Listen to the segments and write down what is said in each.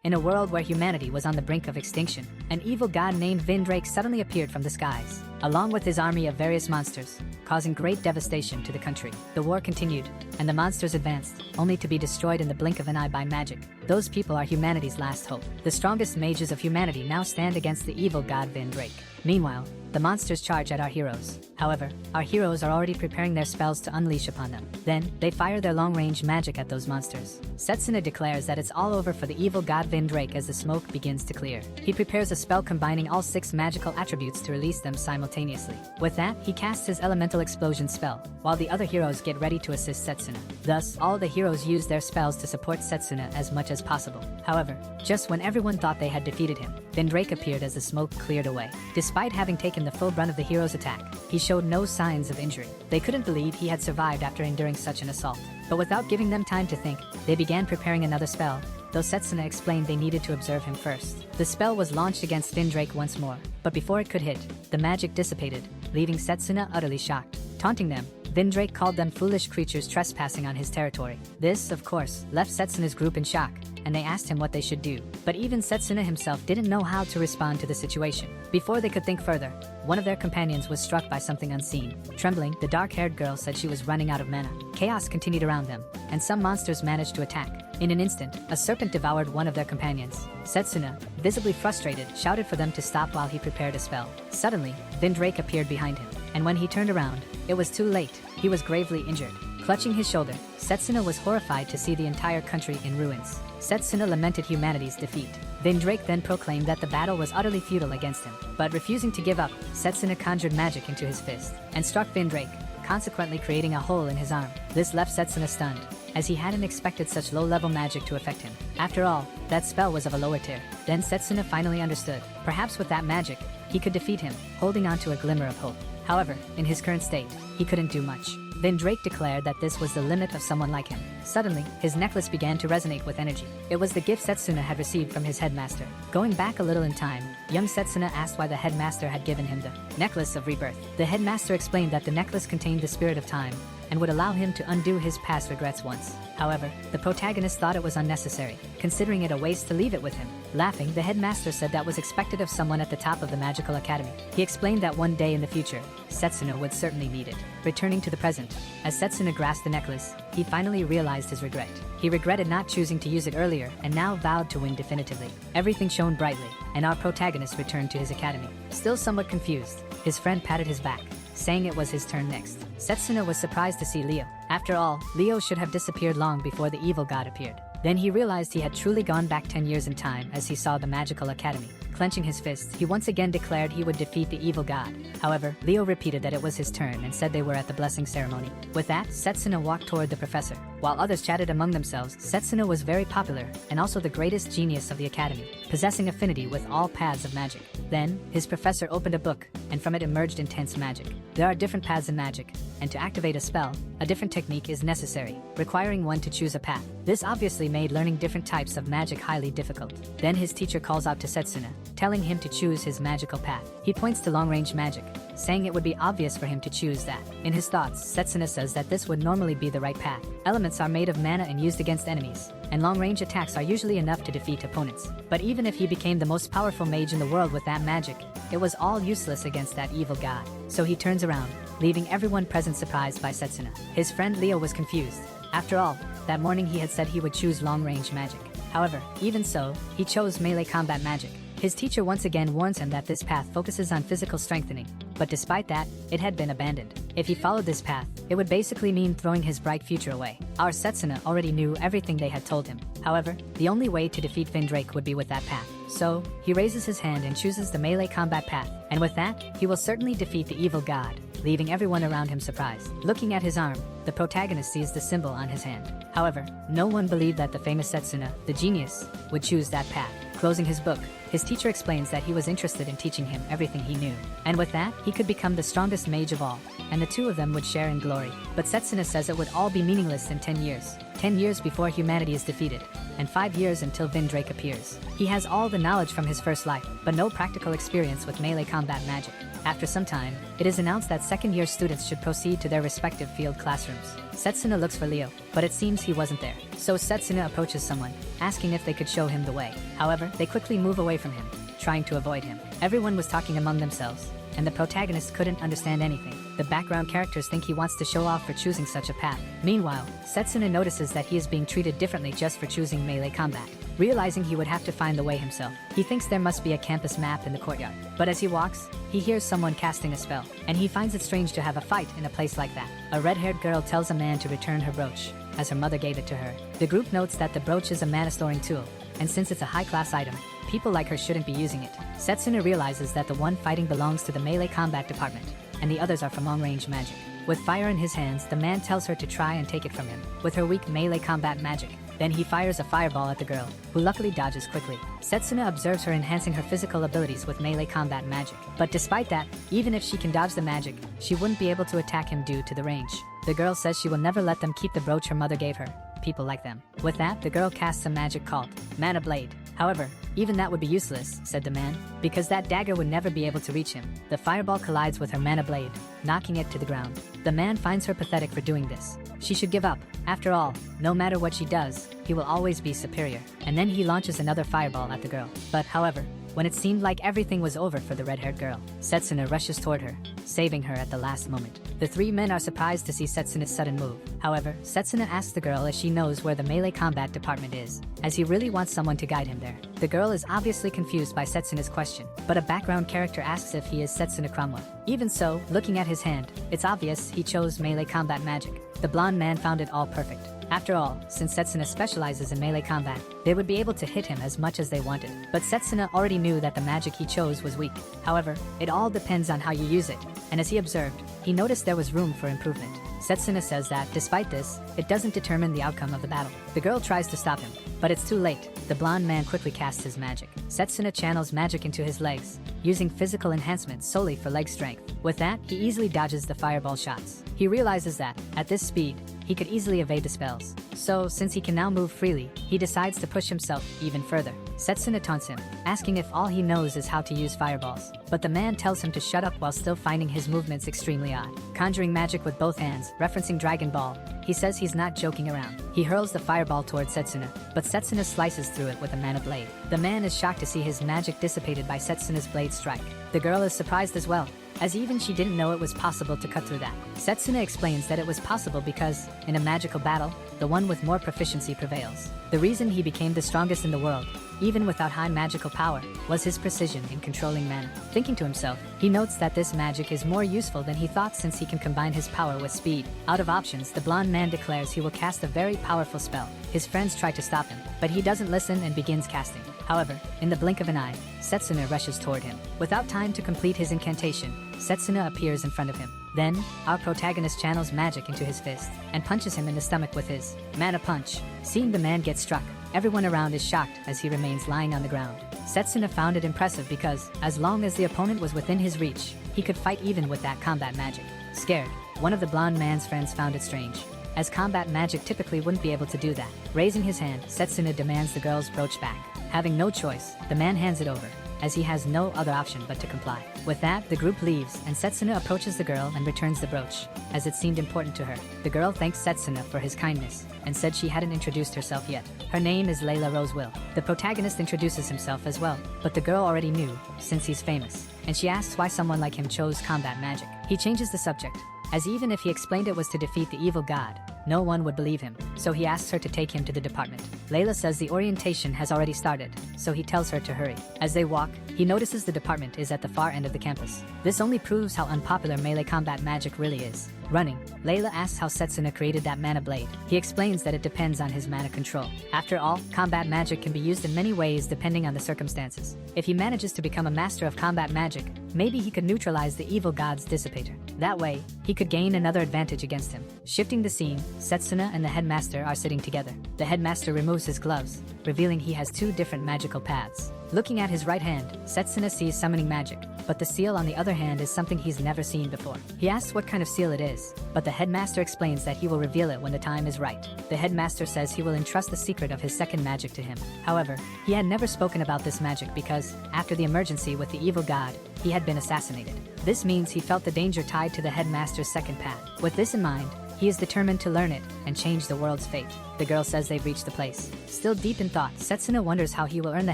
In a world where humanity was on the brink of extinction, an evil god named Vin Drake suddenly appeared from the skies, along with his army of various monsters, causing great devastation to the country. The war continued, and the monsters advanced, only to be destroyed in the blink of an eye by magic. Those people are humanity's last hope. The strongest mages of humanity now stand against the evil god Vin Drake. Meanwhile, the monsters charge at our heroes. However, our heroes are already preparing their spells to unleash upon them. Then, they fire their long-range magic at those monsters. Setsuna declares that it's all over for the evil god Vin Drake as the smoke begins to clear. He prepares a spell combining all 6 magical attributes to release them simultaneously. With that, he casts his elemental explosion spell, while the other heroes get ready to assist Setsuna. Thus, all the heroes use their spells to support Setsuna as much as possible. However, just when everyone thought they had defeated him, Vin Drake appeared as the smoke cleared away. Despite having taken the full brunt of the hero's attack, he showed no signs of injury. They couldn't believe he had survived after enduring such an assault. But without giving them time to think, they began preparing another spell, though Setsuna explained they needed to observe him first. The spell was launched against Vin Drake once more, but before it could hit, the magic dissipated, leaving Setsuna utterly shocked. Taunting them, Vin Drake called them foolish creatures trespassing on his territory. This, of course, left Setsuna's group in shock, and they asked him what they should do. But even Setsuna himself didn't know how to respond to the situation. Before they could think further, one of their companions was struck by something unseen. Trembling, the dark-haired girl said she was running out of mana. Chaos continued around them, and some monsters managed to attack. In an instant, a serpent devoured one of their companions. Setsuna, visibly frustrated, shouted for them to stop while he prepared a spell. Suddenly, Vin Drake appeared behind him, and when he turned around, it was too late. He was gravely injured. Clutching his shoulder, Setsuna was horrified to see the entire country in ruins. Setsuna lamented humanity's defeat. Vin Drake then proclaimed that the battle was utterly futile against him. But refusing to give up, Setsuna conjured magic into his fist and struck Vin Drake, consequently creating a hole in his arm. This left Setsuna stunned, as he hadn't expected such low-level magic to affect him. After all, that spell was of a lower tier. Then Setsuna finally understood. Perhaps with that magic, he could defeat him, holding on to a glimmer of hope. However, in his current state, he couldn't do much. Vin Drake declared that this was the limit of someone like him. Suddenly, his necklace began to resonate with energy. It was the gift Setsuna had received from his headmaster. Going back a little in time, young Setsuna asked why the headmaster had given him the Necklace of Rebirth. The headmaster explained that the necklace contained the spirit of time, and would allow him to undo his past regrets once. However, the protagonist thought it was unnecessary, considering it a waste to leave it with him. Laughing, the headmaster said that was expected of someone at the top of the magical academy. He explained that one day in the future, Setsuna would certainly need it. Returning to the present, as Setsuna grasped the necklace, he finally realized his regret. He regretted not choosing to use it earlier and now vowed to win definitively. Everything shone brightly, and our protagonist returned to his academy. Still somewhat confused, his friend patted his back, saying it was his turn next. Setsuna was surprised to see Leo. After all, Leo should have disappeared long before the evil god appeared. Then he realized he had truly gone back 10 years in time as he saw the magical academy. Clenching his fists, he once again declared he would defeat the evil god. However, Leo repeated that it was his turn and said they were at the blessing ceremony. With that, Setsuna walked toward the professor. While others chatted among themselves, Setsuna was very popular and also the greatest genius of the academy, possessing affinity with all paths of magic. Then, his professor opened a book, and from it emerged intense magic. There are different paths in magic, and to activate a spell, a different technique is necessary, requiring one to choose a path. This obviously made learning different types of magic highly difficult. Then his teacher calls out to Setsuna, telling him to choose his magical path. He points to long-range magic, saying it would be obvious for him to choose that. In his thoughts, Setsuna says that this would normally be the right path. Elements are made of mana and used against enemies, and long-range attacks are usually enough to defeat opponents. But even if he became the most powerful mage in the world with that magic, it was all useless against that evil god. So he turns around, leaving everyone present surprised by Setsuna. His friend Leo was confused. After all, that morning he had said he would choose long-range magic. However, even so, he chose melee combat magic. His teacher once again warns him that this path focuses on physical strengthening, but despite that, it had been abandoned. If he followed this path, it would basically mean throwing his bright future away. Our Setsuna already knew everything they had told him. However, the only way to defeat Vin Drake would be with that path. So, he raises his hand and chooses the melee combat path, and with that, he will certainly defeat the evil god, leaving everyone around him surprised. Looking at his arm, the protagonist sees the symbol on his hand. However, no one believed that the famous Setsuna, the genius, would choose that path. Closing his book, his teacher explains that he was interested in teaching him everything he knew, and with that, he could become the strongest mage of all, and the two of them would share in glory. But Setsuna says it would all be meaningless in 10 years. 10 years before humanity is defeated, and 5 years until Vin Drake appears. He has all the knowledge from his first life, but no practical experience with melee combat magic. After some time, it is announced that second-year students should proceed to their respective field classrooms. Setsuna looks for Leo, but it seems he wasn't there. So Setsuna approaches someone, asking if they could show him the way. However, they quickly move away from him, trying to avoid him. Everyone was talking among themselves, and the protagonist couldn't understand anything. The background characters think he wants to show off for choosing such a path. Meanwhile, Setsuna notices that he is being treated differently just for choosing melee combat. Realizing he would have to find the way himself, he thinks there must be a campus map in the courtyard. But as he walks, he hears someone casting a spell, and he finds it strange to have a fight in a place like that. A red-haired girl tells a man to return her brooch, as her mother gave it to her. The group notes that the brooch is a mana-storing tool, and since it's a high-class item, people like her shouldn't be using it. Setsuna realizes that the one fighting belongs to the melee combat department, and the others are from long-range magic. With fire in his hands, the man tells her to try and take it from him, with her weak melee combat magic. Then he fires a fireball at the girl, who luckily dodges quickly. Setsuna observes her enhancing her physical abilities with melee combat magic. But despite that, even if she can dodge the magic, she wouldn't be able to attack him due to the range. The girl says she will never let them keep the brooch her mother gave her. People like them. With that, the girl casts a magic called Mana Blade. However, even that would be useless, said the man, because that dagger would never be able to reach him. The fireball collides with her mana blade, knocking it to the ground. The man finds her pathetic for doing this. She should give up. After all, no matter what she does, he will always be superior. And then he launches another fireball at the girl. But however, when it seemed like everything was over for the red-haired girl, Setsuna rushes toward her, saving her at the last moment. The three men are surprised to see Setsuna's sudden move. However, Setsuna asks the girl if she knows where the melee combat department is, as he really wants someone to guide him there. The girl is obviously confused by Setsuna's question, but a background character asks if he is Setsuna Crumble. Even so, looking at his hand, it's obvious he chose melee combat magic. The blonde man found it all perfect. After all, since Setsuna specializes in melee combat, they would be able to hit him as much as they wanted. But Setsuna already knew that the magic he chose was weak. However, it all depends on how you use it, and as he observed, he noticed there was room for improvement. Setsuna says that, despite this, it doesn't determine the outcome of the battle. The girl tries to stop him, but it's too late. The blonde man quickly casts his magic. Setsuna channels magic into his legs, using physical enhancement solely for leg strength. With that, he easily dodges the fireball shots. He realizes that, at this speed, he could easily evade the spells. So, since he can now move freely, he decides to push himself even further. Setsuna taunts him, asking if all he knows is how to use fireballs. But the man tells him to shut up while still finding his movements extremely odd. Conjuring magic with both hands, referencing Dragon Ball, he says he's not joking around. He hurls the fireball toward Setsuna, but Setsuna slices through it with a mana blade. The man is shocked to see his magic dissipated by Setsuna's blade strike. The girl is surprised as well, as even she didn't know it was possible to cut through that. Setsuna explains that it was possible because, in a magical battle, the one with more proficiency prevails. The reason he became the strongest in the world, even without high magical power, was his precision in controlling mana. Thinking to himself, he notes that this magic is more useful than he thought since he can combine his power with speed. Out of options, the blonde man declares he will cast a very powerful spell. His friends try to stop him, but he doesn't listen and begins casting. However, in the blink of an eye, Setsuna rushes toward him. Without time to complete his incantation, Setsuna appears in front of him. Then, our protagonist channels magic into his fist, and punches him in the stomach with his mana punch. Seeing the man get struck, everyone around is shocked as he remains lying on the ground. Setsuna found it impressive because, as long as the opponent was within his reach, he could fight even with that combat magic. Scared, one of the blonde man's friends found it strange, as combat magic typically wouldn't be able to do that. Raising his hand, Setsuna demands the girl's brooch back. Having no choice, the man hands it over, as he has no other option but to comply. With that, the group leaves, and Setsuna approaches the girl and returns the brooch, as it seemed important to her. The girl thanks Setsuna for his kindness, and said she hadn't introduced herself yet. Her name is Layla Rosewill. The protagonist introduces himself as well, but the girl already knew, since he's famous, and she asks why someone like him chose combat magic. He changes the subject, as even if he explained it was to defeat the evil god, no one would believe him, so he asks her to take him to the department. Layla says the orientation has already started, so he tells her to hurry. As they walk, he notices the department is at the far end of the campus. This only proves how unpopular melee combat magic really is. Running, Layla asks how Setsuna created that mana blade. He explains that it depends on his mana control. After all, combat magic can be used in many ways depending on the circumstances. If he manages to become a master of combat magic, maybe he could neutralize the evil god's dissipator. That way, he could gain another advantage against him. Shifting the scene, Setsuna and the headmaster are sitting together. The headmaster removes his gloves, revealing he has two different magical paths. Looking at his right hand, Setsuna sees summoning magic, but the seal on the other hand is something he's never seen before. He asks what kind of seal it is, but the headmaster explains that he will reveal it when the time is right. The headmaster says he will entrust the secret of his second magic to him. However, he had never spoken about this magic because, after the emergency with the evil god, he had been assassinated. This means he felt the danger tied to the headmaster's second path. With this in mind, he is determined to learn it and change the world's fate. The girl says they've reached the place. Still deep in thought, Setsuna wonders how he will earn the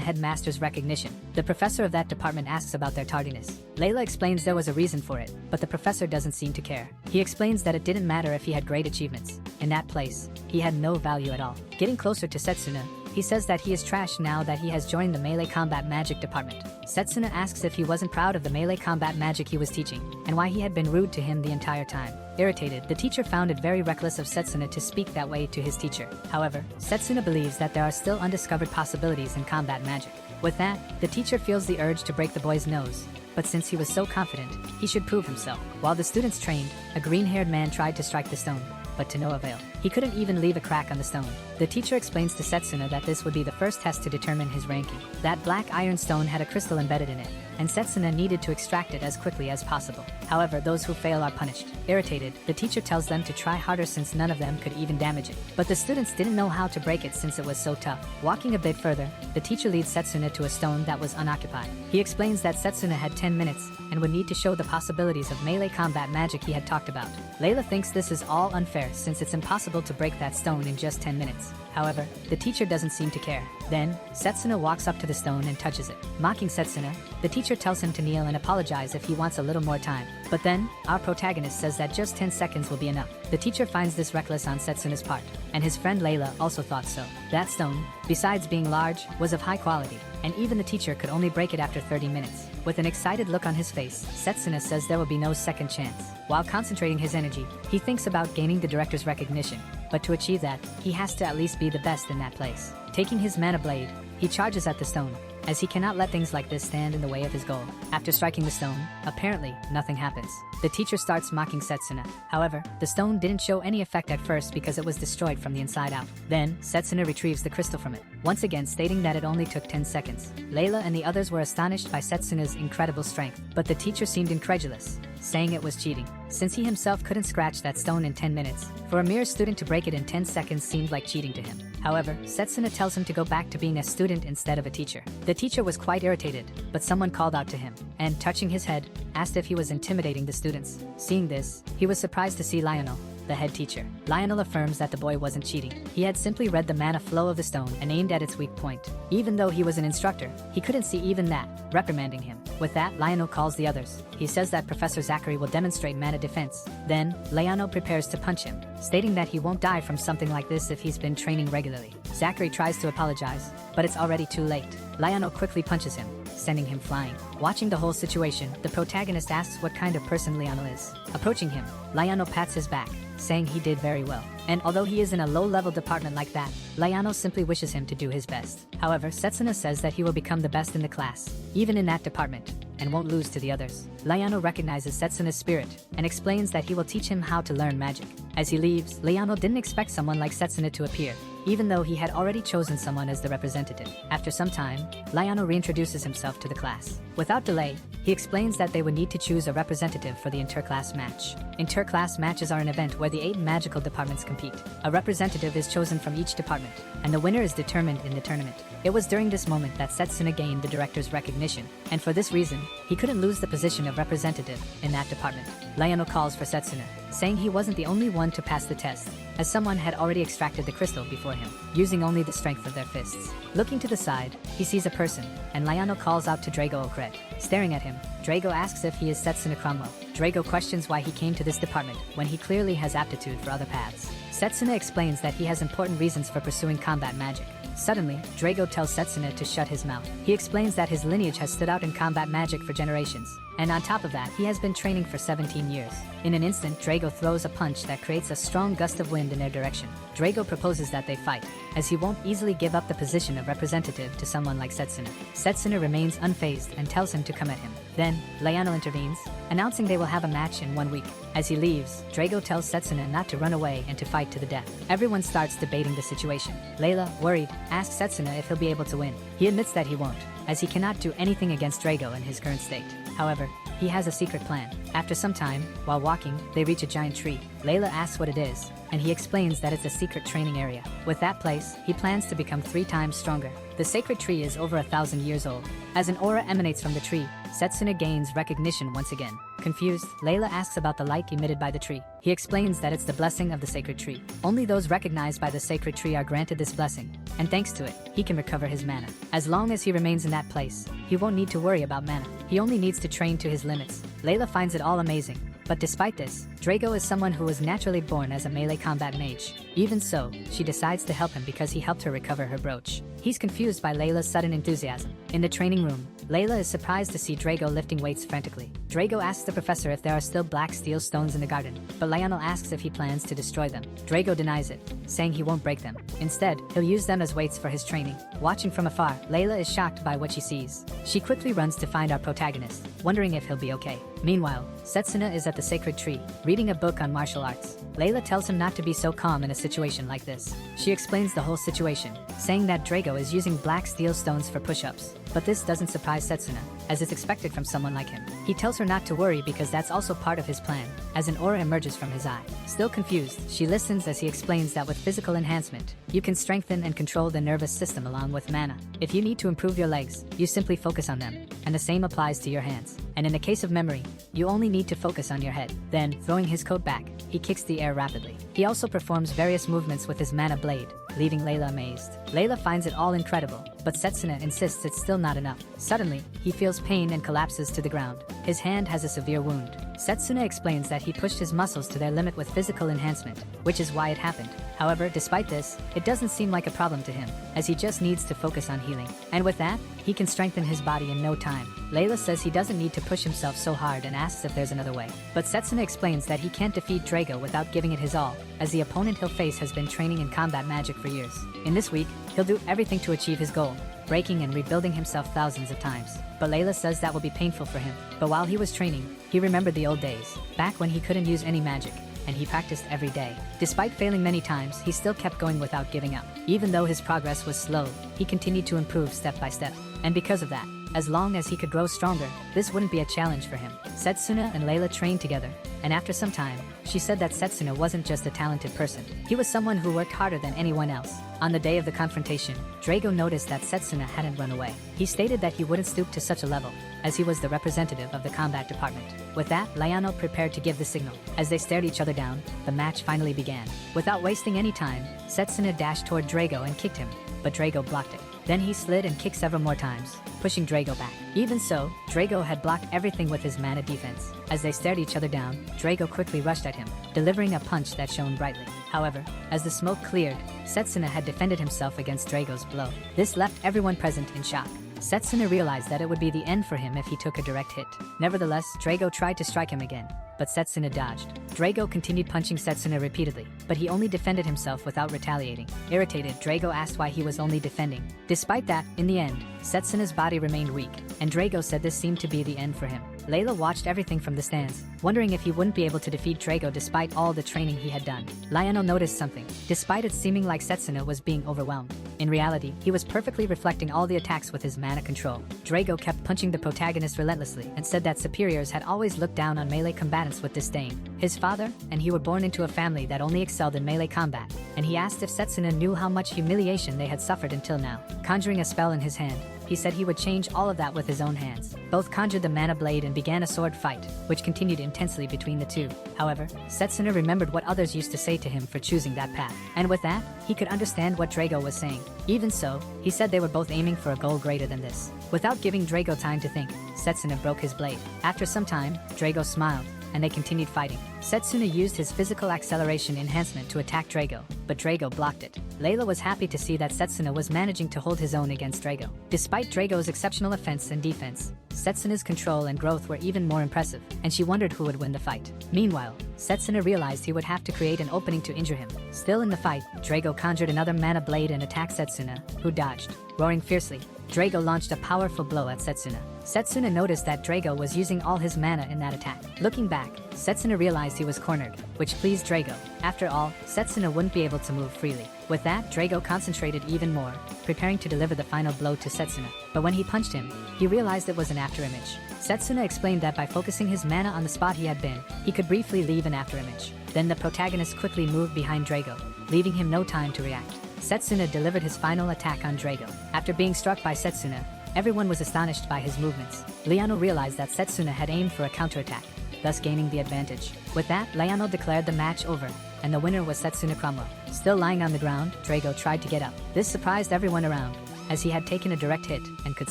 headmaster's recognition. The professor of that department asks about their tardiness. Layla explains there was a reason for it, but the professor doesn't seem to care. He explains that it didn't matter if he had great achievements. In that place, he had no value at all. Getting closer to Setsuna, he says that he is trash now that he has joined the melee combat magic department. Setsuna asks if he wasn't proud of the melee combat magic he was teaching, and why he had been rude to him the entire time. Irritated, the teacher found it very reckless of Setsuna to speak that way to his teacher. However, Setsuna believes that there are still undiscovered possibilities in combat magic. With that, the teacher feels the urge to break the boy's nose, but since he was so confident, he should prove himself. While the students trained, a green-haired man tried to strike the stone, but to no avail. He couldn't even leave a crack on the stone. The teacher explains to Setsuna that this would be the first test to determine his ranking. That black iron stone had a crystal embedded in it, and Setsuna needed to extract it as quickly as possible. However, those who fail are punished. Irritated, the teacher tells them to try harder since none of them could even damage it. But the students didn't know how to break it since it was so tough. Walking a bit further, the teacher leads Setsuna to a stone that was unoccupied. He explains that Setsuna had 10 minutes and would need to show the possibilities of melee combat magic he had talked about. Layla thinks this is all unfair since it's impossible to break that stone in just 10 minutes. However, the teacher doesn't seem to care. Then, Setsuna walks up to the stone and touches it. Mocking Setsuna, the teacher tells him to kneel and apologize if he wants a little more time. But then, our protagonist says that just 10 seconds will be enough. The teacher finds this reckless on Setsuna's part, and his friend Layla also thought so. That stone, besides being large, was of high quality, and even the teacher could only break it after 30 minutes. With an excited look on his face, Setsuna says there will be no second chance. While concentrating his energy, he thinks about gaining the director's recognition, but to achieve that, he has to at least be the best in that place. Taking his mana blade, he charges at the stone, as he cannot let things like this stand in the way of his goal. After striking the stone, apparently, nothing happens. The teacher starts mocking Setsuna. However, the stone didn't show any effect at first because it was destroyed from the inside out. Then, Setsuna retrieves the crystal from it, once again stating that it only took 10 seconds. Layla and the others were astonished by Setsuna's incredible strength, but the teacher seemed incredulous, saying it was cheating, since he himself couldn't scratch that stone in 10 minutes. For a mere student to break it in 10 seconds seemed like cheating to him. However, Setsuna tells him to go back to being a student instead of a teacher. The teacher was quite irritated, but someone called out to him, and touching his head, asked if he was intimidating the students. Seeing this, he was surprised to see Lionel, the head teacher. Lionel affirms that the boy wasn't cheating. He had simply read the mana flow of the stone and aimed at its weak point. Even though he was an instructor, he couldn't see even that, reprimanding him. With that, Lionel calls the others. He says that Professor Zachary will demonstrate mana defense. Then, Lionel prepares to punch him, stating that he won't die from something like this if he's been training regularly. Zachary tries to apologize, but it's already too late. Lionel quickly punches him, sending him flying. Watching the whole situation, the protagonist asks what kind of person Lionel is. Approaching him, Lionel pats his back, saying he did very well. And although he is in a low-level department like that, Lionel simply wishes him to do his best. However, Setsuna says that he will become the best in the class, even in that department, and won't lose to the others. Lionel recognizes Setsuna's spirit, and explains that he will teach him how to learn magic. As he leaves, Lionel didn't expect someone like Setsuna to appear, even though he had already chosen someone as the representative. After some time, Lionel reintroduces himself to the class. Without delay, he explains that they would need to choose a representative for the inter-class match. Inter-class matches are an event where the 8 magical departments compete. A representative is chosen from each department, and the winner is determined in the tournament. It was during this moment that Setsuna gained the director's recognition, and for this reason, he couldn't lose the position of representative in that department. Lionel calls for Setsuna, saying he wasn't the only one to pass the test, as someone had already extracted the crystal before him, using only the strength of their fists. Looking to the side, he sees a person, and Lionel calls out to Drago Okred. Staring at him, Drago asks if he is Setsuna Cromwell. Drago questions why he came to this department, when he clearly has aptitude for other paths. Setsuna explains that he has important reasons for pursuing combat magic. Suddenly, Drago tells Setsuna to shut his mouth. He explains that his lineage has stood out in combat magic for generations, and on top of that, he has been training for 17 years. In an instant, Drago throws a punch that creates a strong gust of wind in their direction. Drago proposes that they fight, as he won't easily give up the position of representative to someone like Setsuna. Setsuna remains unfazed and tells him to come at him. Then, Lionel intervenes, announcing they will have a match in 1 week. As he leaves, Drago tells Setsuna not to run away and to fight to the death. Everyone starts debating the situation. Layla, worried, asks Setsuna if he'll be able to win. He admits that he won't, as he cannot do anything against Drago in his current state. However, he has a secret plan. After some time, while walking, they reach a giant tree. Layla asks what it is, and he explains that it's a secret training area. With that place, he plans to become 3 times stronger. The sacred tree is over 1,000 years old. As an aura emanates from the tree, Setsuna gains recognition once again. Confused, Layla asks about the light emitted by the tree. He explains that it's the blessing of the sacred tree. Only those recognized by the sacred tree are granted this blessing, and thanks to it, he can recover his mana. As long as he remains in that place, he won't need to worry about mana. He only needs to train to his limits. Layla finds it all amazing. But despite this, Drago is someone who was naturally born as a melee combat mage. Even so, she decides to help him because he helped her recover her brooch. He's confused by Layla's sudden enthusiasm. In the training room, Layla is surprised to see Drago lifting weights frantically. Drago asks the professor if there are still black steel stones in the garden, but Lionel asks if he plans to destroy them. Drago denies it, saying he won't break them. Instead, he'll use them as weights for his training. Watching from afar, Layla is shocked by what she sees. She quickly runs to find our protagonist, wondering if he'll be okay. Meanwhile, Setsuna is at the sacred tree, reading a book on martial arts. Layla tells him not to be so calm in a situation like this. She explains the whole situation, saying that Drago is using black steel stones for push-ups. But this doesn't surprise Setsuna, as it's expected from someone like him. He tells her not to worry because that's also part of his plan, as an aura emerges from his eye. Still confused, she listens as he explains that with physical enhancement, you can strengthen and control the nervous system along with mana. If you need to improve your legs, you simply focus on them, and the same applies to your hands. And in the case of memory, you only need to focus on your head. Then, throwing his coat back, he kicks the air rapidly. He also performs various movements with his mana blade, leaving Layla amazed. Layla finds it all incredible, but Setsuna insists it's still not enough. Suddenly, he feels pain and collapses to the ground. His hand has a severe wound. Setsuna explains that he pushed his muscles to their limit with physical enhancement, which is why it happened. However, despite this, it doesn't seem like a problem to him, as he just needs to focus on healing. And with that, he can strengthen his body in no time. Layla says he doesn't need to push himself so hard and asks if there's another way. But Setsuna explains that he can't defeat Drago without giving it his all, as the opponent he'll face has been training in combat magic for years. In this week, he'll do everything to achieve his goal, breaking and rebuilding himself thousands of times. But Layla says that will be painful for him. But while he was training, he remembered the old days, back when he couldn't use any magic, and he practiced every day. Despite failing many times, he still kept going without giving up. Even though his progress was slow, he continued to improve step by step. And because of that, as long as he could grow stronger, this wouldn't be a challenge for him. Setsuna and Layla trained together, and after some time, she said that Setsuna wasn't just a talented person. He was someone who worked harder than anyone else. On the day of the confrontation, Drago noticed that Setsuna hadn't run away. He stated that he wouldn't stoop to such a level, as he was the representative of the combat department. With that, Lionel prepared to give the signal. As they stared each other down, the match finally began. Without wasting any time, Setsuna dashed toward Drago and kicked him, but Drago blocked it. Then he slid and kicked several more times, pushing Drago back. Even so, Drago had blocked everything with his mana defense. As they stared each other down, Drago quickly rushed at him, delivering a punch that shone brightly. However, as the smoke cleared, Setsuna had defended himself against Drago's blow. This left everyone present in shock. Setsuna realized that it would be the end for him if he took a direct hit. Nevertheless, Drago tried to strike him again, but Setsuna dodged. Drago continued punching Setsuna repeatedly, but he only defended himself without retaliating. Irritated, Drago asked why he was only defending. Despite that, in the end, Setsuna's body remained weak, and Drago said this seemed to be the end for him. Layla watched everything from the stands, wondering if he wouldn't be able to defeat Drago despite all the training he had done. Lionel noticed something. Despite it seeming like Setsuna was being overwhelmed, in reality, he was perfectly reflecting all the attacks with his mana control. Drago kept punching the protagonist relentlessly and said that superiors had always looked down on melee combatants with disdain. His father and he were born into a family that only excelled in melee combat, and he asked if Setsuna knew how much humiliation they had suffered until now. Conjuring a spell in his hand, he said he would change all of that with his own hands. Both conjured the mana blade and began a sword fight, which continued intensely between the two. However, Setsuna remembered what others used to say to him for choosing that path, and with that, he could understand what Drago was saying. Even so, he said they were both aiming for a goal greater than this. Without giving Drago time to think, Setsuna broke his blade. After some time, Drago smiled, and they continued fighting. Setsuna used his physical acceleration enhancement to attack Drago, but Drago blocked it. Layla was happy to see that Setsuna was managing to hold his own against Drago. Despite Drago's exceptional offense and defense, Setsuna's control and growth were even more impressive, and she wondered who would win the fight. Meanwhile, Setsuna realized he would have to create an opening to injure him. Still in the fight, Drago conjured another mana blade and attacked Setsuna, who dodged. Roaring fiercely, Drago launched a powerful blow at Setsuna. Setsuna noticed that Drago was using all his mana in that attack. Looking back, Setsuna realized he was cornered, which pleased Drago. After all, Setsuna wouldn't be able to move freely. With that, Drago concentrated even more, preparing to deliver the final blow to Setsuna. But when he punched him, he realized it was an afterimage. Setsuna explained that by focusing his mana on the spot he had been, he could briefly leave an afterimage. Then the protagonist quickly moved behind Drago, leaving him no time to react. Setsuna delivered his final attack on Drago. After being struck by Setsuna, everyone was astonished by his movements. Liano realized that Setsuna had aimed for a counterattack, thus gaining the advantage. With that, Liano declared the match over, and the winner was Setsuna Cromwell. Still lying on the ground, Drago tried to get up. This surprised everyone around, as he had taken a direct hit and could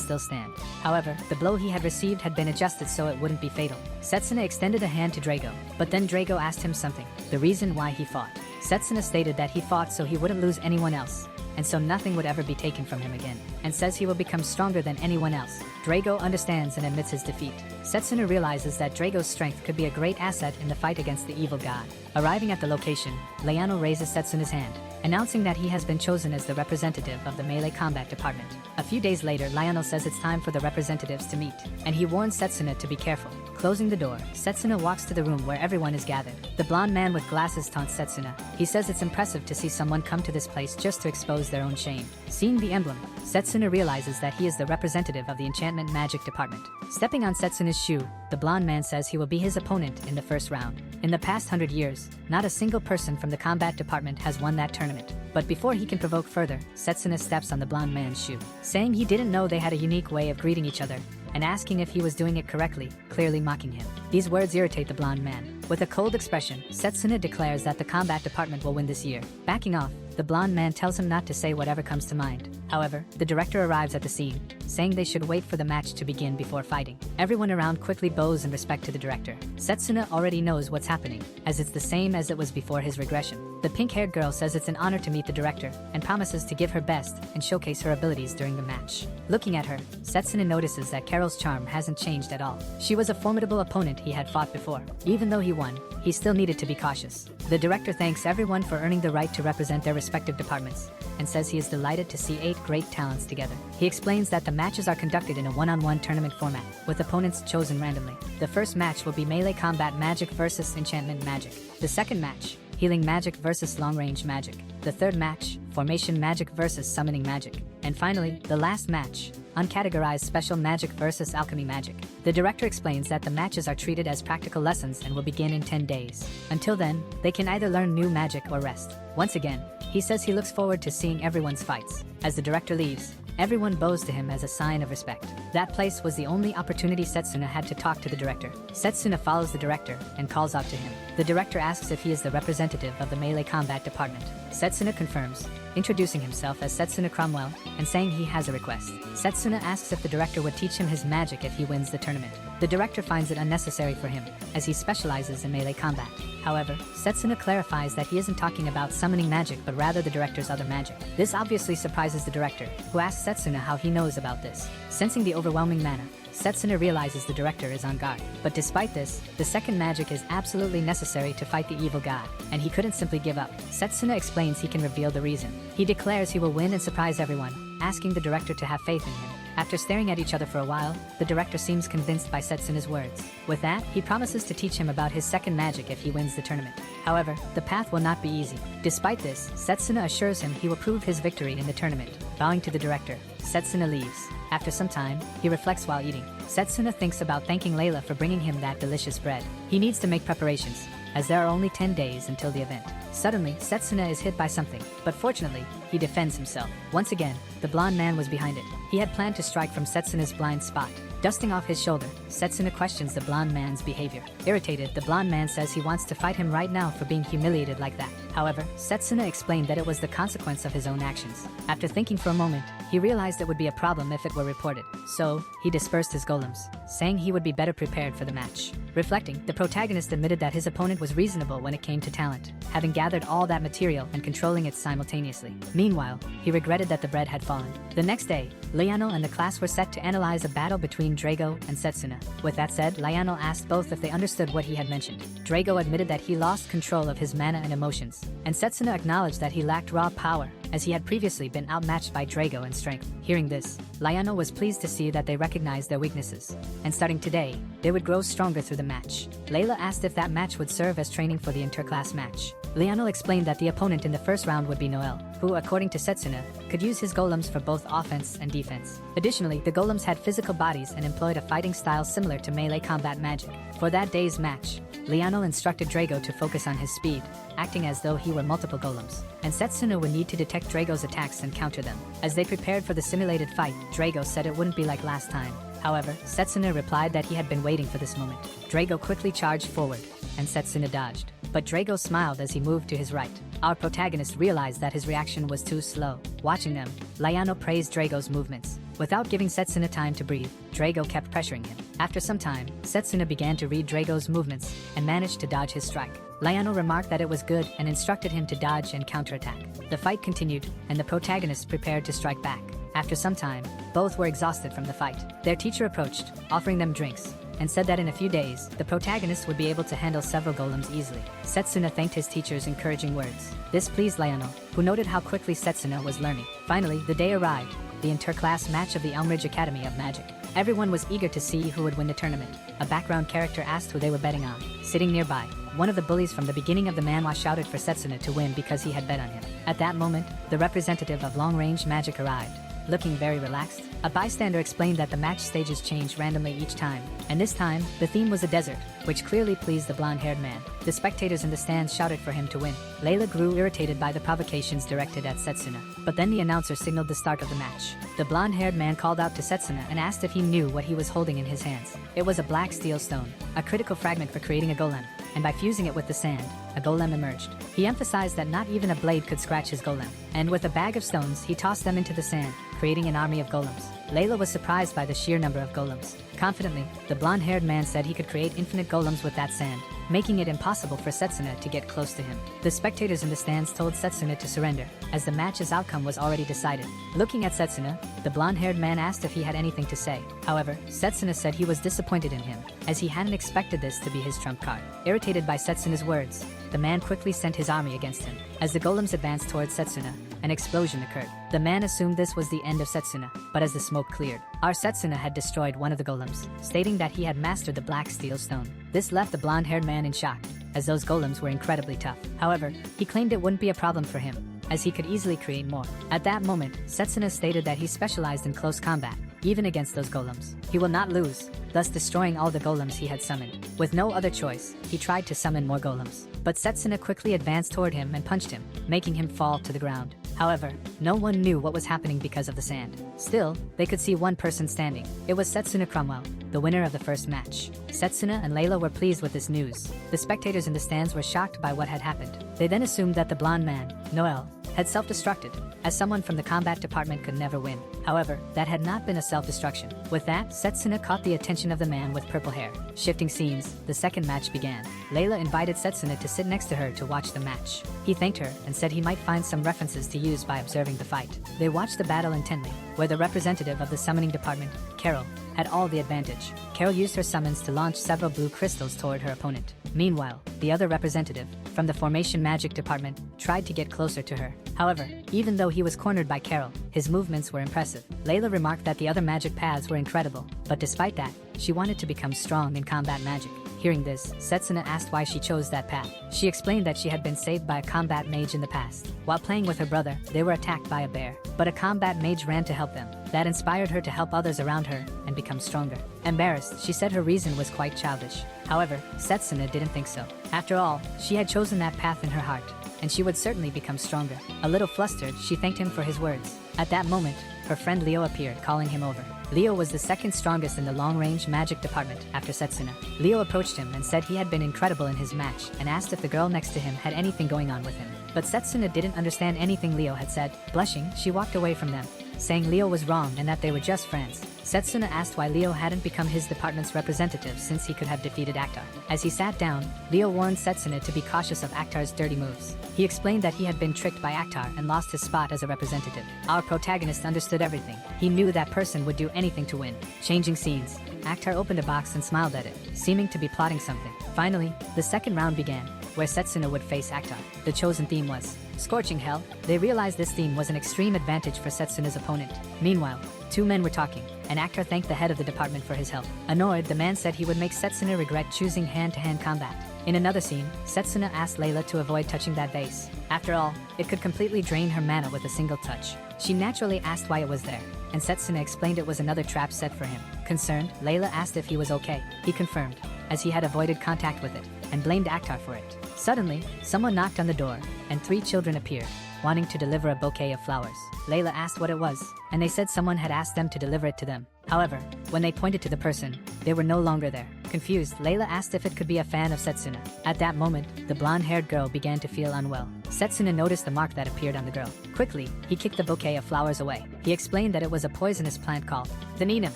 still stand. However, the blow he had received had been adjusted so it wouldn't be fatal. Setsuna extended a hand to Drago, but then Drago asked him something, the reason why he fought. Setsuna stated that he fought so he wouldn't lose anyone else, and so nothing would ever be taken from him again, and says he will become stronger than anyone else. Drago understands and admits his defeat. Setsuna realizes that Drago's strength could be a great asset in the fight against the evil god. Arriving at the location, Liano raises Setsuna's hand, announcing that he has been chosen as the representative of the melee combat department. A few days later, Liano says it's time for the representatives to meet, and he warns Setsuna to be careful. Closing the door, Setsuna walks to the room where everyone is gathered. The blonde man with glasses taunts Setsuna. He says it's impressive to see someone come to this place just to expose their own shame. Seeing the emblem, Setsuna realizes that he is the representative of the enchantment magic department. Stepping on Setsuna's shoe, the blonde man says he will be his opponent in the first round. In the past 100 years, not a single person from the combat department has won that tournament. But before he can provoke further, Setsuna steps on the blonde man's shoe, saying he didn't know they had a unique way of greeting each other, and asking if he was doing it correctly, clearly mocking him. These words irritate the blonde man. With a cold expression, Setsuna declares that the combat department will win this year. Backing off, the blonde man tells him not to say whatever comes to mind. However, the director arrives at the scene, saying they should wait for the match to begin before fighting. Everyone around quickly bows in respect to the director. Setsuna already knows what's happening, as it's the same as it was before his regression. The pink-haired girl says it's an honor to meet the director, and promises to give her best and showcase her abilities during the match. Looking at her, Setsuna notices that Carol's charm hasn't changed at all. She was a formidable opponent he had fought before. Even though he won, he still needed to be cautious. The director thanks everyone for earning the right to represent their respective departments, and says he is delighted to see 8 great talents together. He explains that the matches are conducted in a one-on-one tournament format, with opponents chosen randomly. The first match will be melee combat magic versus enchantment magic. The second match, healing magic versus long-range magic. The third match, formation magic versus summoning magic. And finally, the last match, uncategorized special magic versus alchemy magic. The director explains that the matches are treated as practical lessons and will begin in 10 days. Until then, they can either learn new magic or rest. Once again, he says he looks forward to seeing everyone's fights. As the director leaves, everyone bows to him as a sign of respect. That place was the only opportunity Setsuna had to talk to the director. Setsuna follows the director and calls out to him. The director asks if he is the representative of the melee combat department. Setsuna confirms, introducing himself as Setsuna Cromwell and saying he has a request. Setsuna asks if the director would teach him his magic if he wins the tournament. The director finds it unnecessary for him, as he specializes in melee combat. However, Setsuna clarifies that he isn't talking about summoning magic but rather the director's other magic. This obviously surprises the director, who asks Setsuna how he knows about this. Sensing the overwhelming mana, Setsuna realizes the director is on guard. But despite this, the second magic is absolutely necessary to fight the evil god, and he couldn't simply give up. Setsuna explains he can reveal the reason. He declares he will win and surprise everyone, asking the director to have faith in him. After staring at each other for a while, the director seems convinced by Setsuna's words. With that, he promises to teach him about his second magic if he wins the tournament. However, the path will not be easy. Despite this, Setsuna assures him he will prove his victory in the tournament. Bowing to the director, Setsuna leaves. After some time, he reflects while eating. Setsuna thinks about thanking Layla for bringing him that delicious bread. He needs to make preparations, as there are only 10 days until the event. Suddenly, Setsuna is hit by something, but fortunately, he defends himself. Once again, the blonde man was behind it. He had planned to strike from Setsuna's blind spot. Dusting off his shoulder, Setsuna questions the blonde man's behavior. Irritated, the blonde man says he wants to fight him right now for being humiliated like that. However, Setsuna explained that it was the consequence of his own actions. After thinking for a moment, he realized it would be a problem if it were reported. So, he dispersed his golems, saying he would be better prepared for the match. Reflecting, the protagonist admitted that his opponent was reasonable when it came to talent, having gathered all that material and controlling it simultaneously. Meanwhile, he regretted that the bread had fallen. The next day, Liano and the class were set to analyze a battle between Drago and Setsuna. With that said, Liano asked both if they understood what he had mentioned. Drago admitted that he lost control of his mana and emotions, and Setsuna acknowledged that he lacked raw power, as he had previously been outmatched by Drago in strength. Hearing this, Lionel was pleased to see that they recognized their weaknesses, and starting today, they would grow stronger through the match. Layla asked if that match would serve as training for the interclass match. Lionel explained that the opponent in the first round would be Noel, who, according to Setsuna, could use his golems for both offense and defense. Additionally, the golems had physical bodies and employed a fighting style similar to melee combat magic. For that day's match, Lionel instructed Drago to focus on his speed, acting as though he were multiple golems, and Setsuna would need to detect Drago's attacks and counter them. As they prepared for the simulated fight, Drago said it wouldn't be like last time. However, Setsuna replied that he had been waiting for this moment. Drago quickly charged forward, and Setsuna dodged, but Drago smiled as he moved to his right. Our protagonist realized that his reaction was too slow. Watching them, Lionel praised Drago's movements. Without giving Setsuna time to breathe, Drago kept pressuring him. After some time, Setsuna began to read Drago's movements and managed to dodge his strike. Lionel remarked that it was good and instructed him to dodge and counterattack. The fight continued, and the protagonists prepared to strike back. After some time, both were exhausted from the fight. Their teacher approached, offering them drinks, and said that in a few days, the protagonist would be able to handle several golems easily. Setsuna thanked his teacher's encouraging words. This pleased Lionel, who noted how quickly Setsuna was learning. Finally, the day arrived, the interclass match of the Elmridge Academy of Magic. Everyone was eager to see who would win the tournament. A background character asked who they were betting on. Sitting nearby, one of the bullies from the beginning of the manhwa shouted for Setsuna to win because he had bet on him. At that moment, the representative of long-range magic arrived. Looking very relaxed, a bystander explained that the match stages change randomly each time, and this time, the theme was a desert, which clearly pleased the blonde-haired man. The spectators in the stands shouted for him to win. Layla grew irritated by the provocations directed at Setsuna, but then the announcer signaled the start of the match. The blonde-haired man called out to Setsuna and asked if he knew what he was holding in his hands. It was a black steel stone, a critical fragment for creating a golem, and by fusing it with the sand, a golem emerged. He emphasized that not even a blade could scratch his golem, and with a bag of stones he tossed them into the sand, creating an army of golems. Layla was surprised by the sheer number of golems. Confidently, the blonde-haired man said he could create infinite golems with that sand, making it impossible for Setsuna to get close to him. The spectators in the stands told Setsuna to surrender, as the match's outcome was already decided. Looking at Setsuna, the blonde-haired man asked if he had anything to say. However, Setsuna said he was disappointed in him, as he hadn't expected this to be his trump card. Irritated by Setsuna's words, the man quickly sent his army against him. As the golems advanced towards Setsuna, an explosion occurred. The man assumed this was the end of Setsuna, but as the smoke cleared, our Setsuna had destroyed one of the golems, stating that he had mastered the black steel stone. This left the blonde-haired man in shock, as those golems were incredibly tough. However, he claimed it wouldn't be a problem for him, as he could easily create more. At that moment, Setsuna stated that he specialized in close combat, even against those golems. He will not lose, thus destroying all the golems he had summoned. With no other choice, he tried to summon more golems, but Setsuna quickly advanced toward him and punched him, making him fall to the ground. However, no one knew what was happening because of the sand. Still, they could see one person standing. It was Setsuna Crumwell, the winner of the first match. Setsuna and Layla were pleased with this news. The spectators in the stands were shocked by what had happened. They then assumed that the blonde man, Noel, had self-destructed, as someone from the combat department could never win. However, that had not been a self-destruction. With that, Setsuna caught the attention of the man with purple hair. Shifting scenes, the second match began. Layla invited Setsuna to sit next to her to watch the match. He thanked her and said he might find some references to use by observing the fight. They watched the battle intently, where the representative of the summoning department, Carol, had all the advantage. Carol used her summons to launch several blue crystals toward her opponent. Meanwhile, the other representative, from the formation magic department, tried to get closer to her. However, even though he was cornered by Carol, his movements were impressive. Layla remarked that the other magic paths were incredible, but despite that, she wanted to become strong in combat magic. Hearing this, Setsuna asked why she chose that path. She explained that she had been saved by a combat mage in the past. While playing with her brother, they were attacked by a bear, but a combat mage ran to help them. That inspired her to help others around her and become stronger. Embarrassed, she said her reason was quite childish. However, Setsuna didn't think so. After all, she had chosen that path in her heart, and she would certainly become stronger. A little flustered, she thanked him for his words. At that moment, her friend Leo appeared, calling him over. Leo was the second strongest in the long-range magic department after Setsuna. Leo approached him and said he had been incredible in his match and asked if the girl next to him had anything going on with him. But Setsuna didn't understand anything Leo had said. Blushing, she walked away from them, saying Leo was wrong and that they were just friends. Setsuna asked why Leo hadn't become his department's representative since he could have defeated Akhtar. As he sat down, Leo warned Setsuna to be cautious of Akhtar's dirty moves. He explained that he had been tricked by Akhtar and lost his spot as a representative. Our protagonist understood everything. He knew that person would do anything to win. Changing scenes, Akhtar opened a box and smiled at it, seeming to be plotting something. Finally, the second round began, where Setsuna would face Akhtar. The chosen theme was Scorching hell, they realized this theme was an extreme advantage for Setsuna's opponent. Meanwhile, two men were talking, and actor thanked the head of the department for his help. Annoyed, the man said he would make Setsuna regret choosing hand-to-hand combat. In another scene, Setsuna asked Layla to avoid touching that vase. After all, it could completely drain her mana with a single touch. She naturally asked why it was there, and Setsuna explained it was another trap set for him. Concerned, Layla asked if he was okay. He confirmed, as he had avoided contact with it, and blamed Akhtar for it. Suddenly, someone knocked on the door, and 3 children appeared, wanting to deliver a bouquet of flowers. Layla asked what it was, and they said someone had asked them to deliver it to them. However, when they pointed to the person, they were no longer there. Confused, Layla asked if it could be a fan of Setsuna. At that moment, the blonde-haired girl began to feel unwell. Setsuna noticed the mark that appeared on the girl. Quickly, he kicked the bouquet of flowers away. He explained that it was a poisonous plant called veninum.